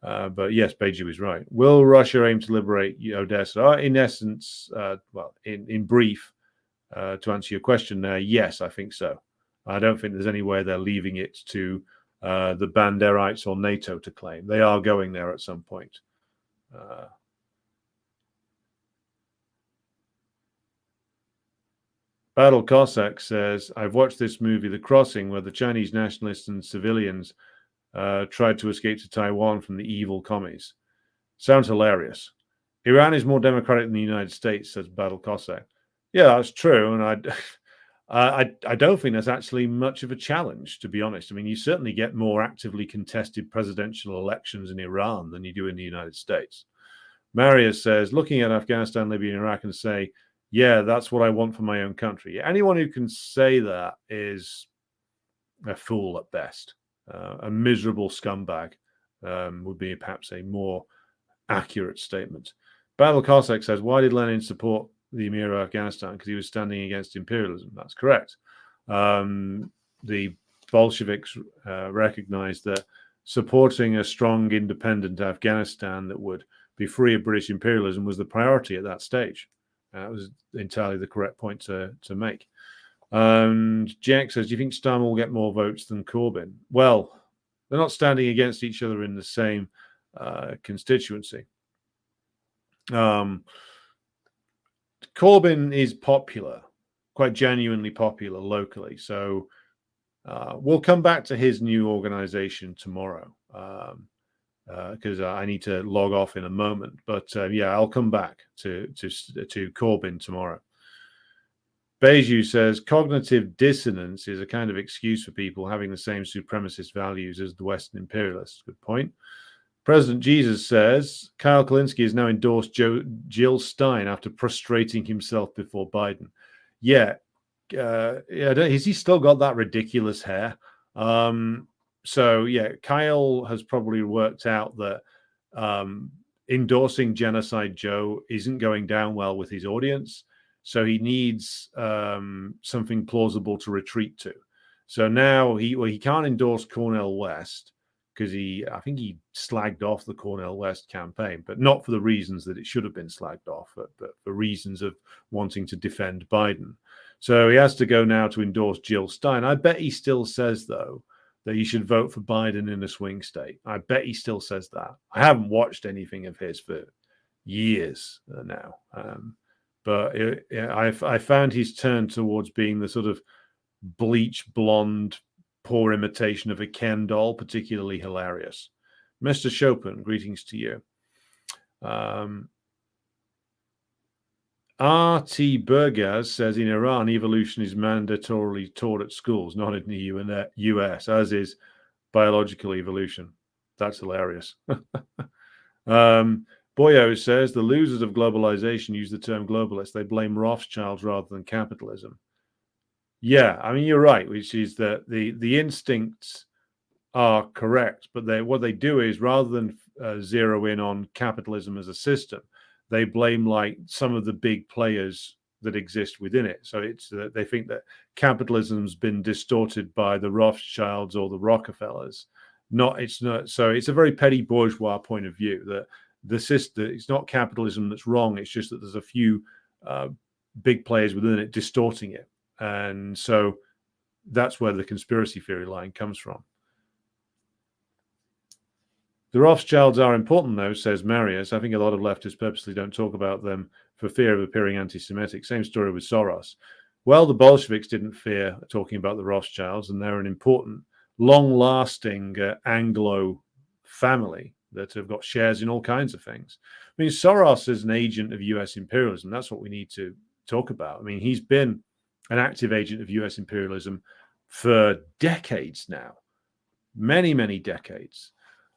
But yes, Beiju is right. Will Russia aim to liberate Odessa? In essence, in brief, to answer your question there, yes, I think so. I don't think there's any way they're leaving it to the Banderites or NATO to claim. They are going there at some point. Battle Cossack says, I've watched this movie, The Crossing, where the Chinese nationalists and civilians tried to escape to Taiwan from the evil commies. Sounds hilarious. Iran is more democratic than the United States, says Battle Cossack. Yeah, that's true. And I don't think that's actually much of a challenge, to be honest. I mean, you certainly get more actively contested presidential elections in Iran than you do in the United States. Marius says, looking at Afghanistan, Libya, and Iraq and say, yeah, that's what I want for my own country. Anyone who can say that is a fool at best. A miserable scumbag would be perhaps a more accurate statement. Battle Cossack says, why did Lenin support the Emir of Afghanistan because he was standing against imperialism. That's correct. The Bolsheviks recognized that supporting a strong, independent Afghanistan that would be free of British imperialism was the priority at that stage. That was entirely the correct point to make. And Jack says, do you think Starmer will get more votes than Corbyn? Well, they're not standing against each other in the same constituency. Corbyn is popular, quite genuinely popular locally. So we'll come back to his new organization tomorrow because I need to log off in a moment. But yeah, I'll come back to Corbyn tomorrow. Beiju says cognitive dissonance is a kind of excuse for people having the same supremacist values as the Western imperialists. Good point. President Jesus says Kyle Kalinske has now endorsed Jill Stein after prostrating himself before Biden. Yeah, has he still got that ridiculous hair? So yeah, Kyle has probably worked out that endorsing Genocide Joe isn't going down well with his audience. So he needs something plausible to retreat to. So now he can't endorse Cornel West because I think he slagged off the Cornel West campaign, but not for the reasons that it should have been slagged off, but for reasons of wanting to defend Biden. So he has to go now to endorse Jill Stein. I bet he still says, though, that you should vote for Biden in a swing state. I bet he still says that. I haven't watched anything of his for years now. But I found his turn towards being the sort of bleach blonde, poor imitation of a Ken doll particularly hilarious. Mr. Chopin, greetings to you. R.T. Burgaz says in Iran, evolution is mandatorily taught at schools, not in the US, as is biological evolution. That's hilarious. Boyo says the losers of globalization use the term globalist. They blame Rothschilds rather than capitalism. Yeah, I mean, you're right, which is that the instincts are correct, but what they do is rather than zero in on capitalism as a system, they blame like some of the big players that exist within it. So it's that they think that capitalism's been distorted by the Rothschilds or the Rockefellers. It's not. So it's a very petty bourgeois point of view that the system, it's not capitalism that's wrong. It's just that there's a few big players within it distorting it. And so that's where the conspiracy theory line comes from. The Rothschilds are important, though, says Marius. I think a lot of leftists purposely don't talk about them for fear of appearing anti-Semitic. Same story with Soros. Well, the Bolsheviks didn't fear talking about the Rothschilds, and they're an important, long-lasting Anglo family that have got shares in all kinds of things. I mean, Soros is an agent of US imperialism. That's what we need to talk about. I mean, he's been an active agent of US imperialism for decades now, many, many decades.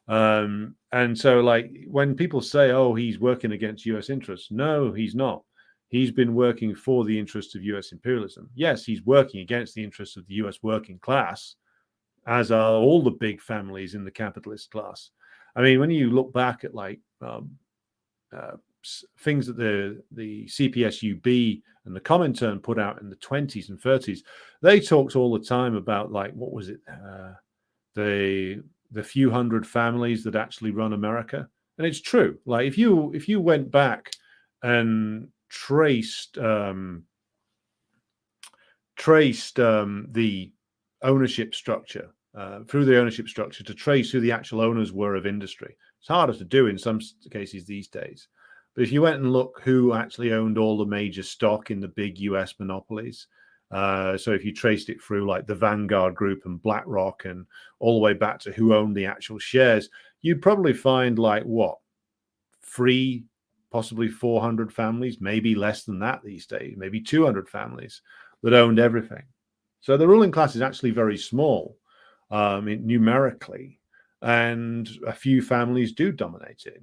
And so, like, when people say, oh, he's working against US interests, no, he's not. He's been working for the interests of US imperialism. Yes, he's working against the interests of the US working class, as are all the big families in the capitalist class. I mean, when you look back at like things that the CPSUB and the Comintern put out in the 20s and 30s, they talked all the time about like, what was it? The few hundred families that actually run America. And it's true. Like if you went back and traced the ownership structure, through the ownership structure to trace who the actual owners were of industry. It's harder to do in some cases these days. But if you went and look who actually owned all the major stock in the big US monopolies, so if you traced it through like the Vanguard Group and BlackRock and all the way back to who owned the actual shares, you'd probably find like what, 3, possibly 400 families, maybe less than that these days, maybe 200 families that owned everything. So the ruling class is actually very small numerically, and a few families do dominate it.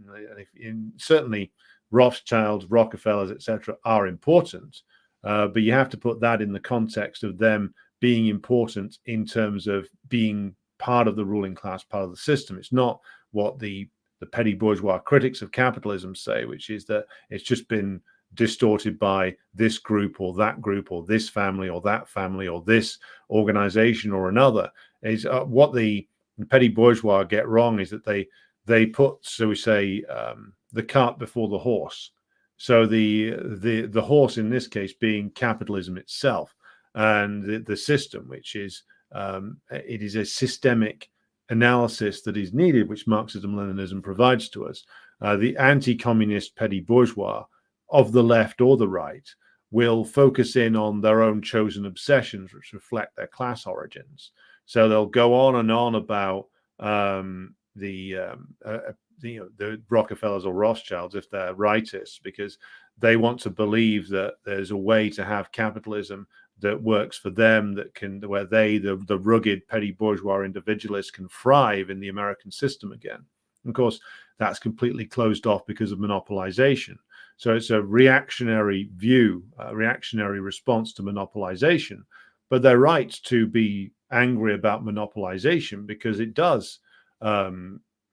And certainly Rothschilds, Rockefellers, etc., are important, but you have to put that in the context of them being important in terms of being part of the ruling class, part of the system. It's not what the petty bourgeois critics of capitalism say, which is that it's just been distorted by this group or that group or this family or that family or this organization or another. Is what the petty bourgeois get wrong is that they put, so we say, the cart before the horse. So the horse in this case being capitalism itself, and the system, which is it is a systemic analysis that is needed, which Marxism-Leninism provides to us. The anti-communist petty bourgeois of the left or the right will focus in on their own chosen obsessions, which reflect their class origins. So they'll go on and on about the Rockefellers or Rothschilds, if they're rightists, because they want to believe that there's a way to have capitalism that works for them, that can, where they, the rugged petty bourgeois individualists, can thrive in the American system again. Of course, that's completely closed off because of monopolization. So it's a reactionary view, a reactionary response to monopolization. But they're right to be angry about monopolization, because it does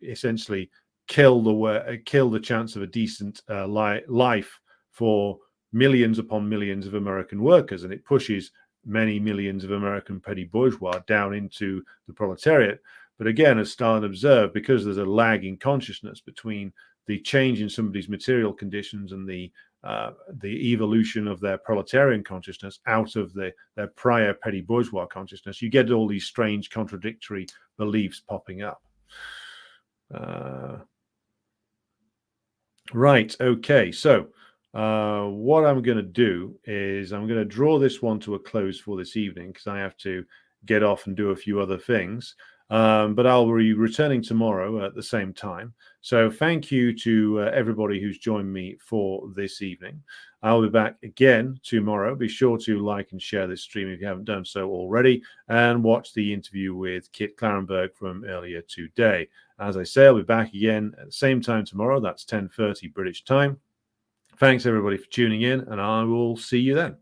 essentially kill the chance of a decent life for millions upon millions of American workers, and it pushes many millions of American petty bourgeois down into the proletariat. But again, as Stalin observed, because there's a lag in consciousness between the change in somebody's material conditions and the evolution of their proletarian consciousness out of their prior petty bourgeois consciousness, you get all these strange contradictory beliefs popping up. Right, okay, so what I'm going to do is I'm going to draw this one to a close for this evening, because I have to get off and do a few other things. But I'll be returning tomorrow at the same time. So thank you to everybody who's joined me for this evening. I'll be back again tomorrow. Be sure to like and share this stream if you haven't done so already, and watch the interview with Kit Clarenberg from earlier today. As I say, I'll be back again at the same time tomorrow. That's 10:30 British time. Thanks everybody for tuning in, and I will see you then.